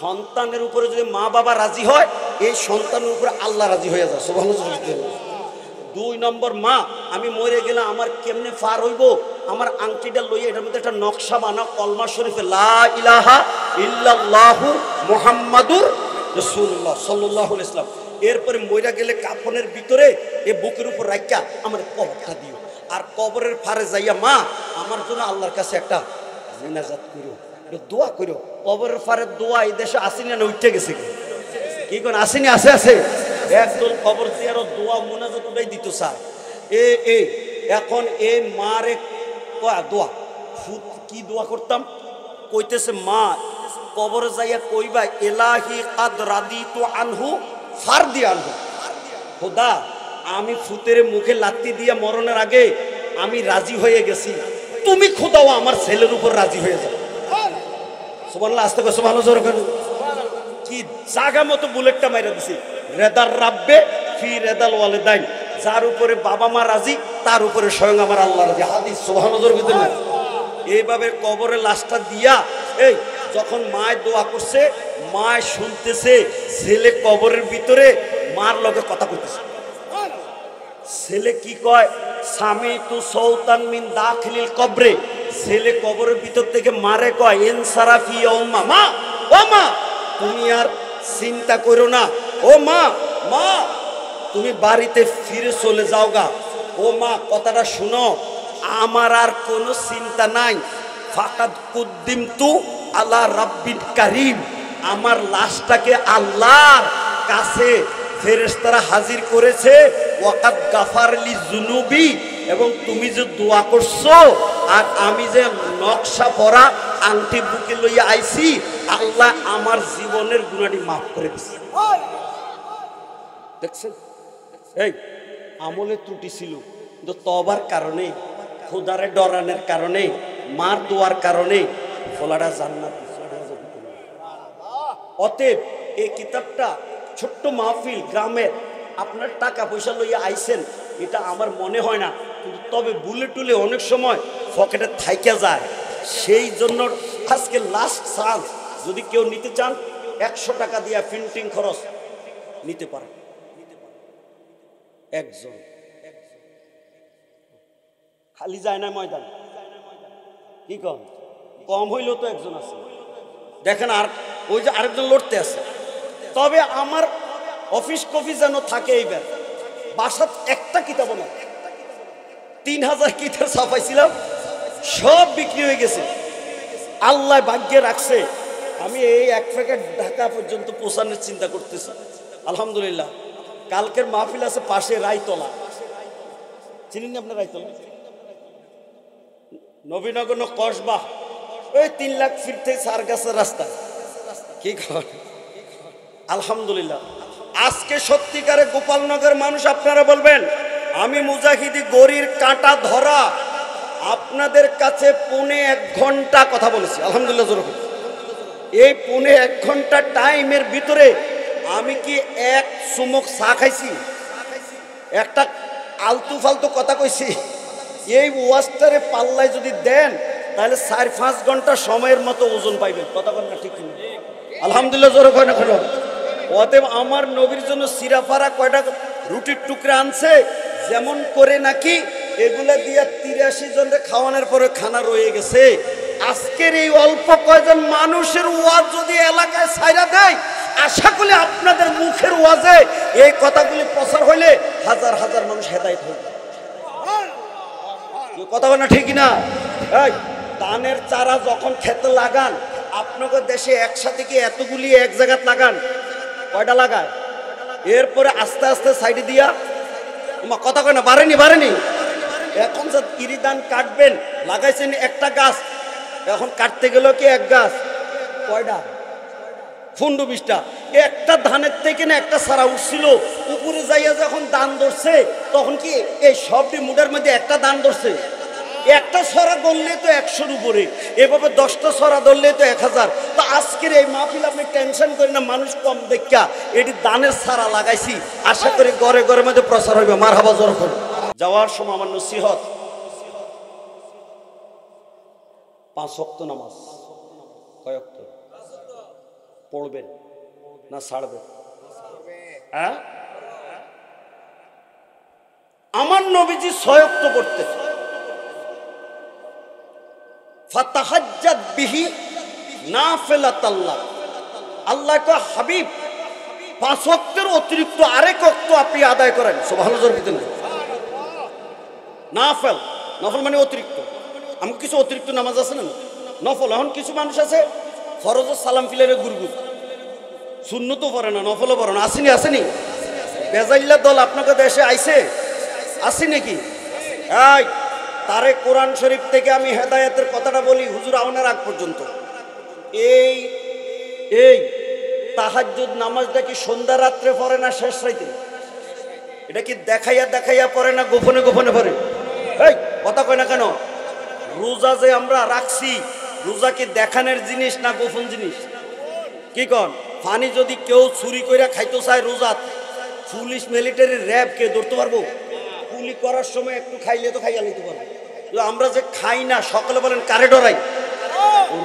সন্তানের উপরে যদি মা বাবা রাজি হয়, এই সন্তানের উপরে আল্লাহ রাজি হয়ে যায়। সুবহানাল্লাহ। 2 নম্বর, মা আমি মরে গেলে আমার কেমনে পার হইব, আমার আংটিটা লইয়া এটার মধ্যে একটা নকশা বানাও, কলমা শরীফে লা ইলাহা ইল্লাল্লাহু মুহাম্মাদুর রাসূলুল্লাহ সাল্লাল্লাহু আলাইহি ওয়াসাল্লাম। এরপরে মইরা গেলে কাফনের ভিতরে এ বুকের উপর রাখা আমার কবরটা দিও, আর কবরের ফারে যাইয়া মা আমার জন্য আল্লাহর কাছে একটা মুনাজাত করো, দোয়া করো। কবরের ফারে দোয়া এই দেশে আসেনি না উঠে গেছে কি কোন আসেনি? আছে আছে। একদল কবর জিয়ারত দোয়া মুনাজাত ওটাই দিত স্যার। এখন এই মারে দোয়া কি দোয়া করতাম কইতেছে, মা কবরে যাইয়া কইবা এলাহি কাদ রাদিতু আনহু ফারদি আনহু, খোদা আমি ফুতের মুখে লাত্তি দিয়া মরণের আগে আমি রাজি হয়ে গেছি, তুমি খোদাও আমার ছেলের উপর রাজি হয়ে যাও। সুবহানাল্লাহ। আস্তে করে সুবহানাল্লাহ। কি জায়গা মতো বুলেটটা মাইরা দিছি। রেদার রাব্বে ফি রেদাল ওয়ালিদাইন, যার উপরে বাবা মা রাজি তার উপরে স্বয়ং আমার আল্লাহ রাজি। হাদিস। সুবহানাল্লাহ। এইভাবে কবরে লাশটা দিয়া এই যখন মায় দোয়া করছে, মায় শুনতেছে, ছেলে কবরের ভিতরে মার লগে কথা কইতেছে। ছেলে কি কয়, সামিতু সৌতান মিন দাখিলিল কবরে, ছেলে কবরের ভিতর থেকে মারে কয় ইনসারাফি উম্মা, মা ও মা তুমি আর চিন্তা করো না, ও মা মা তুমি বাড়িতে ফিরে চলে যাও গা, ও মা কথাটা শুনো, আমার আর কোনো চিন্তা নাই, ফাকাদ কুদ্দিমতু আলা রাব্বিল কারীম, আমার লাশটাকে আল্লাহর কাছে ফেরেশতারা হাজির করেছে, ওয়াকাদ গাফারলি যুনুবি, এবং তুমি যে দোয়া করছো আর আমি যে নকশা পরা আংটি বুকে লইয়া আইছি, আল্লাহ আমার জীবনের গুনাহটি মাফ করে দিছে। দেখছেন, এই আমলের ত্রুটি ছিল, কিন্তু তওবার কারণে, খোদারে ডরানোর কারণে, মার দোয়ার কারণে ফলাটা জান্নাত। অতএব এই কিতাবটা ছোট্ট মাহফিল গ্রামের, আপনার টাকা পয়সা লইয়া আইছেন এটা আমার মনে হয় না, কিন্তু তবে বুলে টুলে অনেক সময় পকেটে থাইকা যায়, সেই জন্য আজকে লাস্ট চান্স, যদি কেউ নিতে চান 100 টাকা দিয়া প্রিন্টিং খরচ নিতে পারে একজন, খালি যায় না ময়দান, কি কম হইলেও তো একজন আছে, দেখেন আর ওই যে আরেকজন লড়তে আছে। তবে আমার অফিস কফি যেন থাকে, এইবার বাসাত একটা কিতাব না, 3000 কিতাব ছাপাইছিলাম, সব বিক্রি হয়ে গেছে। আল্লাহ ভাগ্যে রাখছে, আমি এই 1 প্যাকেট ঢাকা পর্যন্ত পৌঁছানোর চিন্তা করতেছি। আলহামদুলিল্লাহ। কালকের মাহফিল আছে পাশে রায়তলা, চিনেন আপনার রায়তলা? নবীনগর কসবা, ওই 3 লাখ ফিরতে সারগাছের রাস্তা, কি খবর? আলহামদুলিল্লাহ। আজকে সত্যিকারে গোপালনগর মানুষ আপনারা বলবেন আমি মুজাহিদি গরির কাঁটা ধরা আপনাদের কাছে 1.5 ঘন্টা কথা বলেছি। আলহামদুলিল্লাহ। এই 1.5 ঘন্টা টাইমের ভিতরে আমি কি এক চুমুক চা খাইছি, একটা আলতু ফালতু কথা কইছি? এই ওয়াজটারে পাল্লায় যদি দেন তাহলে 4-5 ঘন্টা সময়ের মতো ওজন পাইবেন। কথা বলেন না ঠিক কিনা? আলহামদুলিল্লাহ। জোরে কয় না কেন? অতএব আমার নবীর জন্য সিরাফারা কয়টা রুটির টুকরা আনছে, যেমন করে নাকি এগুলা দিয়া 83 জনকে খাওয়ানোর পরে খানা রয়ে গেছে। আজকের এই অল্প কয়জন মানুষের ওয়াজ যদি এলাকায় ছাইরা দেয়, আশা করি আপনাদের মুখের ওয়াজে এই কথাগুলি প্রচার হইলে হাজার হাজার মানুষ হেদায়েত হবে। কথা বলে না ঠিক না? এই ধানের চারা যখন খেতে লাগান, আপনাদের দেশে একসাথে কি এতগুলি এক জায়গায় লাগান? কয়টা লাগায়? এরপরে আস্তে আস্তে সাইডে দিয়া কথা কয় না, বাড়েনি। এখন যে ইরি ধান কাটবেন, লাগাইছেন একটা গাছ, এখন কাটতে গেল কি এক গাছ কয়টা? 15-20টা। একটা ধানের থেকে না একটা সারা উঠছিল, উপরে যাইয়া যখন ধান ধরছে তখন কি এই সবটি মুডের মধ্যে একটা ধান ধরছে। একটা ছড়া ধরলে তো 100-র উপরে, এভাবে 10টা ছড়া ধরলে তো 1000। তো আজকের এই মাহফিল আপনি টেনশন করেন না, মানুষ কম দেখা এটি ধানের সারা লাগাইছি, আশা করি ঘরে ঘরের মধ্যে প্রচার হইবে। মারহাবা জোর করে। যাওয়ার সময় আমার নসিহত, 5 ওয়াক্ত নামাজ কয় ওয়াক্ত পড়বেন না ছাড়বেন? হ্যাঁ, আমার নবীজি 6 ওয়াক্ত পড়তেন। ফাতাহাজ্জাত বিহি নাফিলাতাল্লাহ। আল্লাহ কো হাবিব 5 ওয়াক্তের অতিরিক্ত আরেক ওয়াক্ত আপনি আদায় করেন। সুবহানাল্লাহ। নাফিল, নফল মানে অতিরিক্ত। আমি কিছু অতিরিক্ত নামাজ আছে না নফল। এখন কিছু মানুষ আছে ফরজ সালাম ফিলের গুরগুর, সুন্নতও পড়ে না, নফলও পড়ে না। আসেনি বেজাইল্লা দল আপনাকে দেশে আইছে, আসি নাকি? এই তারে কোরআন শরীফ থেকে আমি হেদায়েতের কথাটা বলি হুজুর আওয়ানোর আগ পর্যন্ত। এই এই তাহাজ্জুদ নামাজটা কি সন্ধ্যা রাত্রে পড়ে না শেষ রাইতে? এটা কি দেখাইয়া পড়ে না গোপনে পড়ে? এই কথা কয় না কেন? রোজা যে আমরা রাখছি, রোজা কি দেখানোর জিনিস না গোপন জিনিস? কি কন? পানি যদি কেউ চুরি করে খাইতে চায় রোজাত, পুলিশ মিলিটারি র্যাব কে ধরতে পারবো? গুলি করার সময় একটু খাইলে তো খাইয়া নিতে পারবো। আমরা যে খাই না, সকলে বলেন কারে ডরাই?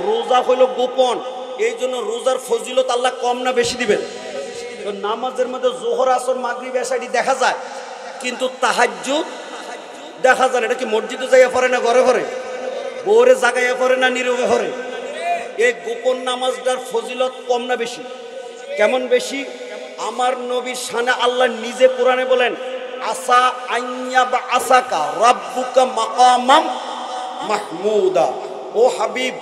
রোজা হইল গোপন, এই জন্য রোজার ফজিলত আল্লাহ কম না বেশি দিবেন? নামাজের মধ্যে জোহর আসর মাগরিব এশাটি দেখা যায়, কিন্তু তাহাজ্জুদ দেখা যায় না। এটা কি মসজিদে যাইয়া পড়ে না ঘরে পড়ে? বউরে জাগাইয়া পড়ে না নীরবে পড়ে? এই গোপন নামাজটার ফজিলত কম না বেশি? কেমন বেশি? আমার নবীর শানে আল্লাহ নিজে কোরআনে বলেন, আসা আইয়া বা আসাকা রাব্বুকা মাকামাম মাহমুদা। ও হাবিব,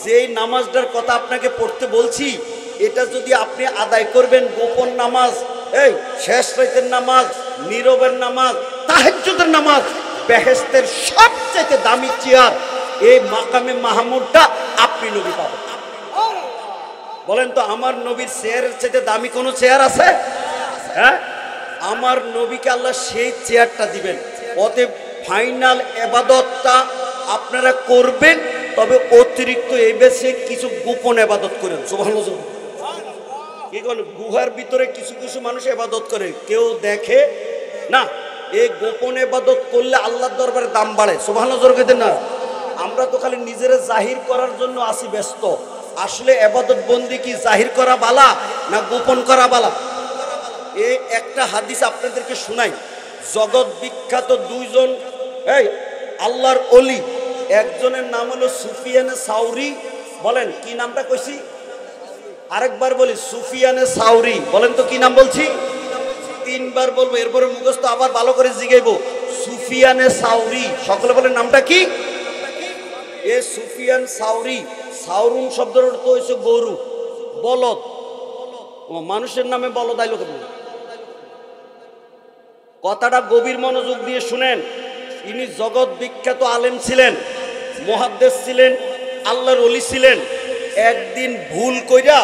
যেই নামাজটার কথা আপনাকে পড়তে বলছি, এটা যদি আপনি আদায় করবেন, গোপন নামাজ, এই শেষ রাতের নামাজ, নীরবের নামাজ, তাহাজ্জুদের নামাজ, বেহেশতের সবচেয়ে দামি চেয়ার, এই মাকামে মাহমুদটা আপনি নবী পাবেন। বলেন তো, আমার নবীর চেয়ারের চাইতে দামি কোনো চেয়ার আছে? হ্যাঁ, আমার নবীকে আল্লাহ সেই চেয়ারটা দিবেন। অতএব ফাইনাল ইবাদতটা আপনারা করবেন, তবে অতিরিক্ত এই বেশি কিছু গোপন ইবাদত করেন। সুবহানাল্লাহ। কি কোন গুহার ভিতরে কিছু কিছু মানুষ ইবাদত করে, কেউ দেখে না। এই গোপন ইবাদত করলে আল্লাহর দরবারে দাম বাড়ে। সুবহানাল্লাহ না? আমরা তো খালি নিজেরা জাহির করার জন্য আসি ব্যস্ত। আসলে ইবাদত বন্দি কি জাহির করা বালা না গোপন করা বালা? এই একটা হাদিস আপনাদেরকে শোনাই। জগৎ বিখ্যাত দুইজন এই আল্লাহর ওলি, একজনের নাম হলো সুফিয়ানে সাউরি। বলেন কি নামটা কইছি? আরেকবার বলি, সুফিয়ানে সাউরি। বলেন তো কি নাম বলছি? 3বার বলবো, এরপরে মুখস্থ আবার ভালো করে জিগাইবো। সুফিয়ানে সাউরি। সকলে বলেন নামটা কি? এ সুফিয়ান সাউরি। সাউরুন শব্দের অর্থ হয়েছে গরু, বলদ। মানুষের নামে বলদ আইলো কেন? কথাটা গভীর মনোযোগ দিয়ে শুনেন। ইনি জগৎ বিখ্যাত আলেম ছিলেন, মুহাদ্দিস ছিলেন, আল্লাহর ওলি ছিলেন। একদিন ভুল কইরা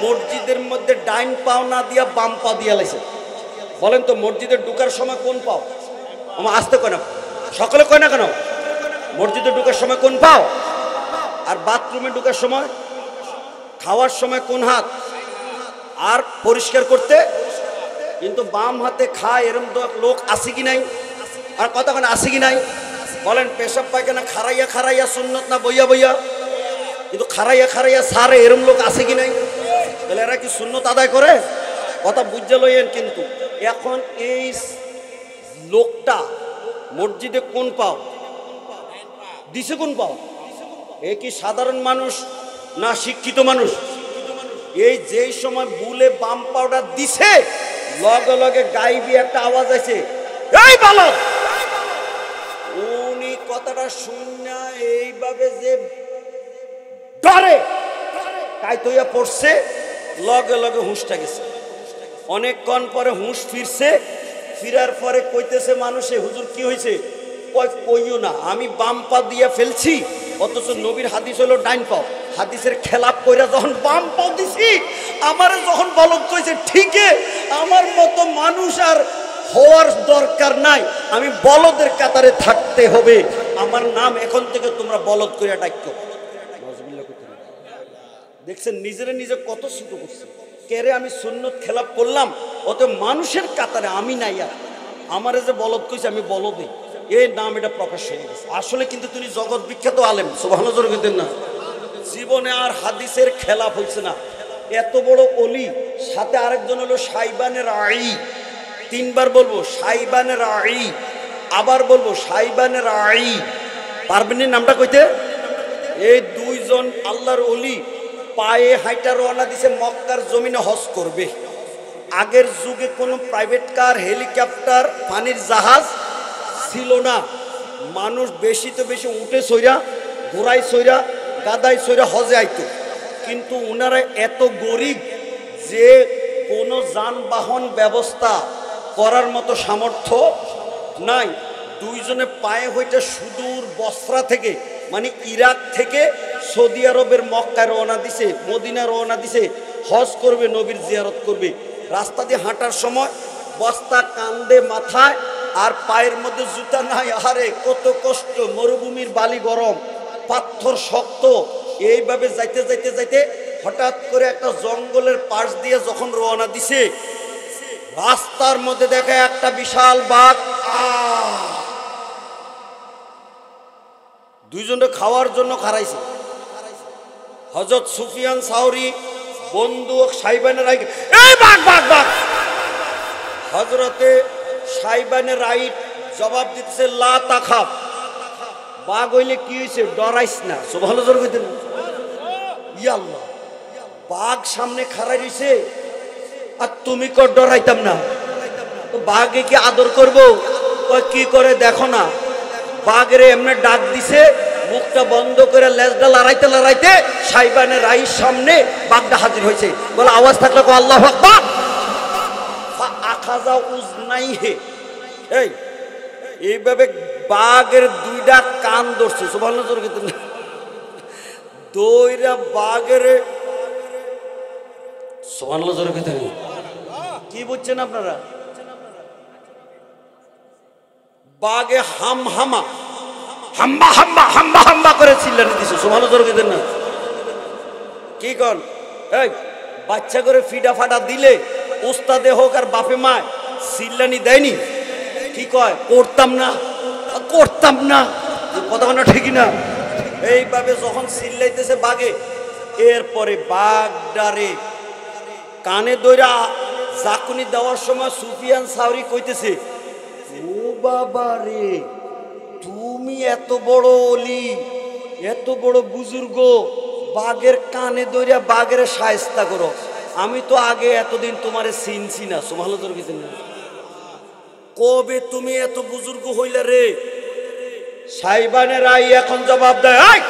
মসজিদের মধ্যে ডাইন পাও না দিয়া বাম পা দিয়া লাইছে। বলেন তো, মসজিদে ঢুকার সময় কোন পাও? আমার আসতে কয় না, সকলে কয় না কেন? মসজিদে ঢুকার সময় কোন পাও? আর বাথরুমে ঢুকার সময়, খাওয়ার সময় কোন হাত? আর পরিষ্কার করতে কিন্তু বাম হাতে খায়, এরম লোক আছে কি নাই? আর কথা কেন আছে কি নাই? বলেন, পেশাব পায়খানা খারাইয়া সুন্নত না বইয়া বইয়া? কিন্তু খারাইয়া সারে, এরম লোক আছে কি নাই? তাহলে এরা কি সুন্নত আদায় করে? কথা বুঝে লইয়েন। কিন্তু এখন এই লোকটা মসজিদে কোন পাও দিছে? কোন পাও? এ কি সাধারণ মানুষ না শিক্ষিত মানুষ? এই যেই সময় বুলে বাম পাউডার দিছে লগে লগে গাইবি একটা আওয়াজ আছে, এই বালক। উনি কথাটা শুনে এইভাবে যে ডরে কাইতইয়া পড়ছে, লগে লগে হুঁশটা গেছে। অনেকক্ষণ পরে হুঁশ ফিরছে, ফিরার পরে কইতেছে মানুষে, হুজুর কি হয়েছে? কইও না, আমি বাম পা দিয়ে ফেলছি, অথচ নবীর হাদিস হলো ডাইন পাও। হাদিসের খেলাপ কইরা যখন বাম পাও দিছি, আমারে যখন বলদ কইছে, ঠিকই আমার মতো মানুষ আর হওয়ার দরকার নাই, আমি বলদের কাতারে থাকতে হবে, আমার নাম এখন থেকে তোমরা বলদ কইরা ডাকো। দেখছেন নিজেরা নিজে কত ছোট করছে। কেরে আমি সুন্নত খেলাপ করলাম, অত মানুষের কাতারে আমি নাই, আর আমারে যে বলদ কইছে আমি বলদই, এই নাম এটা প্রকাশ হয়ে গেছে। আসলে কিন্তু তিনি জগৎ বিখ্যাত আলেম, সুবহানাল্লাহ কইতেন না? জীবনে আর হাদিসের খেলাপ হইছে না। এত বড় অলি, সাথে আরেকজন হলো সাইবানের আই। তিনবার বলবো সাইবানের আই, আবার বলবো সাইবানের আই। পারবেন নামটা কইতে? এই দুইজন আল্লাহর অলি পায়ে হাইটা রওনা দিছে, মক্কার জমিনে হজ করবে। আগের যুগে কোনো প্রাইভেট কার, হেলিকপ্টার, পানির জাহাজ ছিল না। মানুষ বেশি তো বেশি উঠে সইরা, ঘোড়ায় সইরা, গাদায় সইরা হজে আইতো। কিন্তু ওনারা এত গরিব যে কোনো যানবাহন ব্যবস্থা করার মতো সামর্থ্য নাই। দুইজনে পায়ে হইতে সুদূর বসরা থেকে, মানে ইরাক থেকে সৌদি আরবের মক্কায় রওনা দিছে, মদিনা রওনা দিছে, হজ করবে, নবীর জিয়ারত করবে। রাস্তা দিয়ে হাঁটার সময় বস্তা কান্দে মাথায়, আর পায়ের মধ্যে জুতা নাই। আরে কত কষ্ট, মরুভূমির বালি গরম, পাথর শক্ত। এইভাবে যাইতে যাইতে যাইতে হঠাৎ করে একটা জঙ্গলের পাশ দিয়ে যখন রওনা দিছে, রাস্তার মধ্যে দেখে একটা বিশাল বাঘ। দুইজনে খাওয়ার জন্য খারাইছে। হযরত সুফিয়ান সাউরি বন্দুক সাইবানের রাইট, এই বাঘ বাঘ বাঘ। হযরতে সাইবানের রাইট জবাব দিতেছে, লা তাখাফ। বাঘ হইলে কি হয়েছে? ডরাইস না। সুবহানাল্লাহ কইতেন। ইয়া আল্লাহ, বাঘ সামনে খাড়াই রইছে, আর তুমি কর ডরাইতাম না? তো বাঘে কি আদর করবো? কি করে দেখো না, বাঘের এমনি ডাক দিছে, মুখটা বন্ধ করে লেজটা লড়াইতে লড়াইতে সাইবানের রাইর সামনে বাঘটা হাজির হয়েছে। বলে আওয়াজ থাকলে কো আল্লাহু আকবার। আখাযা উযনাইহি, এইভাবে বাঘের দুইটা কান ধরছে। সুবহানাল্লাহ কইতেন। দইরা বাঘের, সুবহানাল্লাহ কইতেন। কি বুঝছেন আপনারা? বাঘে হাম্বা হাম্বা হাম্বা হাম্বা করে চিল্লানি দিছে। সুবহানাল্লাহ কইতেন না? কি কন? এই বাচ্চা করে ফিডা ফাটা দিলে উস্তাদে হোক আর বাপে মায় চিল্লানি দেয়নি? কি কয়? করতাম না, করতাম না। কথা না ঠিকই না? এইভাবে যখন চিল্লাইতেছে বাঘে, এরপরে বাঘডারে কানে দইরা জাকুনি দেওয়ার সময় সুফিয়ান সাউরি কইতেছে, ও বাবা রে, তুমি এত বড় অলি, এত বড় বুজুর্গ, বাঘের কানে দইরা বাঘের শায়েস্তা করো। আমি তো আগে এতদিন তোমারে চিনছি না। সুবহানাল্লাহ কইতেন না? কবে তুমি এত বুজুর্গ হইলে রে? সাইবানের রাই এখন জবাব দেয়,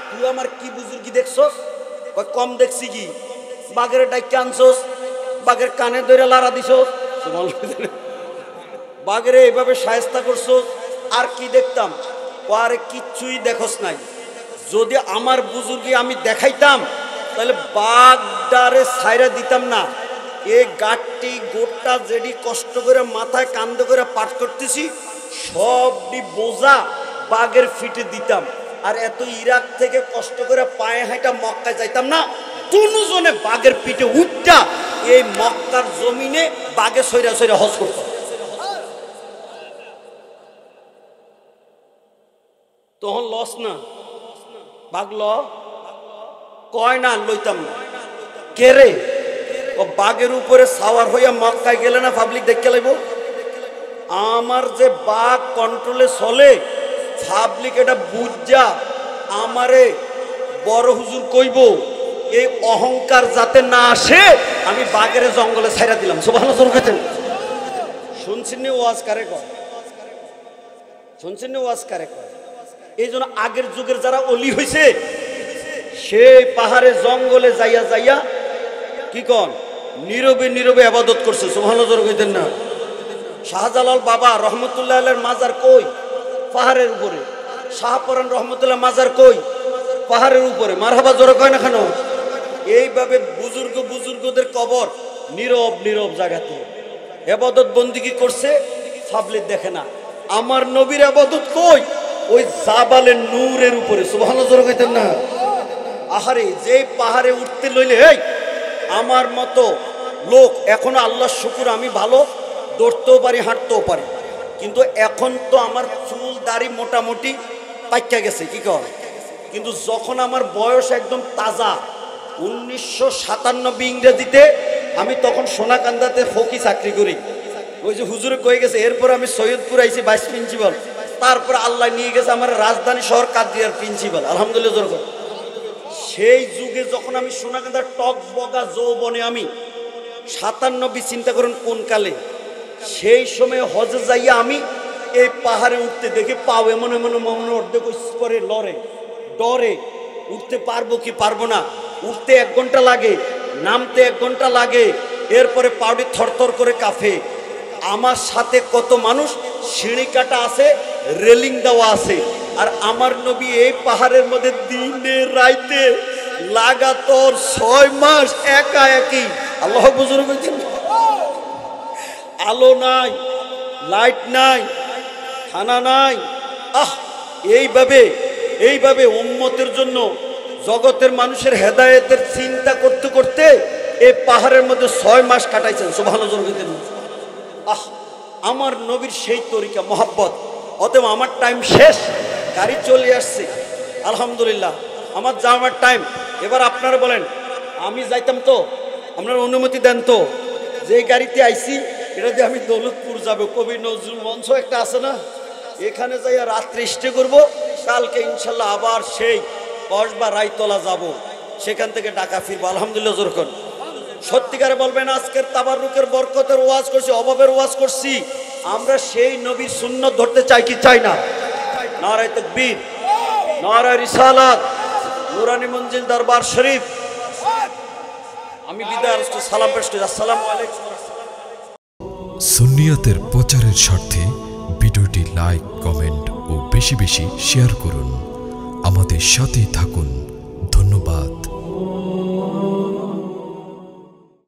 তুই আমার কি বুজুর্গি দেখছস? কম দেখছি কি? বাঘের ডাইকে আনছস, বাঘের কানে ধরে লাড়া দিছস, বাঘের এইভাবে শায়েস্তা করছস, আর কি দেখতাম? আরে কিচ্ছুই দেখস নাই। যদি আমার বুজুর্গি আমি দেখাইতাম, তাহলে বাঘডারে ছাইরা দিতাম না। এই গাঠটি গোটটা যেডি কষ্ট করে মাথায় কান্দে করে পাঠ করতেছি, সবটি বোঝা বাঘের ফিটে দিতাম। আর এত ইরাক থেকে কষ্ট করে পায়ে হাঁটা মক্কায় যাইতাম না। দুজনে বাঘের পিঠে উঠটা এই মক্কার জমিনে বাঘে সইরা সইরা হজ করতাম। তখন লস না? বাঘ ল কয় না, লইতাম না। কে রে? ও বাঘের উপরে সাওয়ার হইয়া মক্কায় গেলে না পাবলিক দেখতে লাইব? আমার যে বাঘ কন্ট্রোলে চলে, পাবলিক এটা বুঝা আমারে বড় হুজুর কইব, এই অহংকার যাতে না আসে আমি বাগের জঙ্গলে ছাইরা দিলাম। সুবহানাল্লাহ বলতেন। শুনছেন নি ওয়াজ কারে কয়? শুনছেন নি ওয়াজ কারে কয়? এই জন্য আগের যুগের যারা অলি হয়েছে সেই পাহাড়ে জঙ্গলে যাইয়া যাইয়া কি কন নীরবে নীরবে ইবাদত করছে। সুবহানাল্লাহ কইতেন না? শাহজালাল বাবা রহমতুল্লাহ আলাইহির মাজার কই? পাহাড়ের উপরে। শাহপরান রহমতুল্লাহ মাজার কই? পাহাড়ের উপরে। মারহাবা জোরে কয় না কেন? এইভাবে বুজুর্গদের কবর নীরব নীরব জায়গাতে ইবাদত বন্দিগি করছে, সাবলিত দেখে না। আমার নবীর ইবাদত কই? ওই জাবালের নূরের উপরে। সুবহানাল্লাহ জোরে কইতেন না? আহারে যে পাহাড়ে উঠতে লইলে এই আমার মতো লোক এখনো আল্লাহর শুকর আমি ভালো দৌড়তেও পারি, হাঁটতেও পারি, কিন্তু এখন তো আমার চুল দাড়ি মোটামুটি পাইকা গেছে, কি কর। কিন্তু যখন আমার বয়স একদম তাজা 1997 ইংরেজিতে, আমি তখন সোনাকান্দাতে ফকি চাকরি করি। ওই যে হুজুরে কয়ে গেছে, এরপর আমি সৈয়দপুর আইছি ভাইস প্রিন্সিপাল, তারপর আল্লাহ নিয়ে গেছে আমার রাজধানী শহর কাদিয়ার প্রিন্সিপাল। আলহামদুলিল্লাহ। সেই যুগে যখন আমি সোনাকান্দার টক বগা যৌবনে আমি 97 চিন্তা করেন কোন কালে, সেই সময় হজে যাইয়া আমি এই পাহাড়ে উঠতে দেখি পাও এমন এমন মনে অর্ধেক করে লড়ে ডরে উঠতে পারবো কি পারবো না। উঠতে 1 ঘন্টা লাগে, নামতে 1 ঘন্টা লাগে, এরপরে পাউডি থরথর করে কাঁপে। আমার সাথে কত মানুষ, সিঁড়ি কাটা আছে, রেলিং দেওয়া আছে, আর আমার নবী এই পাহাড়ের মধ্যে দিনে রাইতে লাগাতার 6 মাস একা একই। আল্লাহ বুজুর্গ আলো নাই, লাইট নাই, খানা নাই। এইভাবে উম্মতের জন্য জগতের মানুষের হেদায়েতের চিন্তা করতে করতে এই পাহাড়ের মধ্যে 6 মাস কাটাইছেন। সুবহানাল্লাহ। আমার নবীর সেই তরিকা মহব্বত। অতএব আমার টাইম শেষ, গাড়ি চলে আসছে, আলহামদুলিল্লাহ আমার যাওয়ার টাইম। এবার আপনারা বলেন আমি যাইতাম তো, আপনারা অনুমতি দেন তো, যে গাড়িতে আইছি এটা দিয়ে আমি দৌলতপুর যাব, কবি নজরুল মঞ্চ একটা আছে না, এখানে যাইয়া রাত্রে স্টে করব, কালকে ইনশাল্লাহ আবার সেই কসবা রায়তলা যাব, সেখান থেকে ঢাকা ফিরবো। আলহামদুলিল্লাহ। যখন সত্যিকারে বলবেন আজকের তাবাররুকের বরকতের ওয়াজ করছি, অভাবের ওয়াজ করছি, আমরা সেই নবীর সুন্নত ধরতে চাই কি চাই না? নারায়ে তাকবীর, নারায়ে রিসালাত, নুরানি মঞ্জিল দরবার শরীফ। আমি বিদায় আসতে সালাম পেশ করি। আসসালামু আলাইকুম। সুন্নিয়তের প্রচারের স্বার্থে ভিডিওটি লাইক, কমেন্ট ও বেশি বেশি শেয়ার করুন। আমাদের সাথেই থাকুন।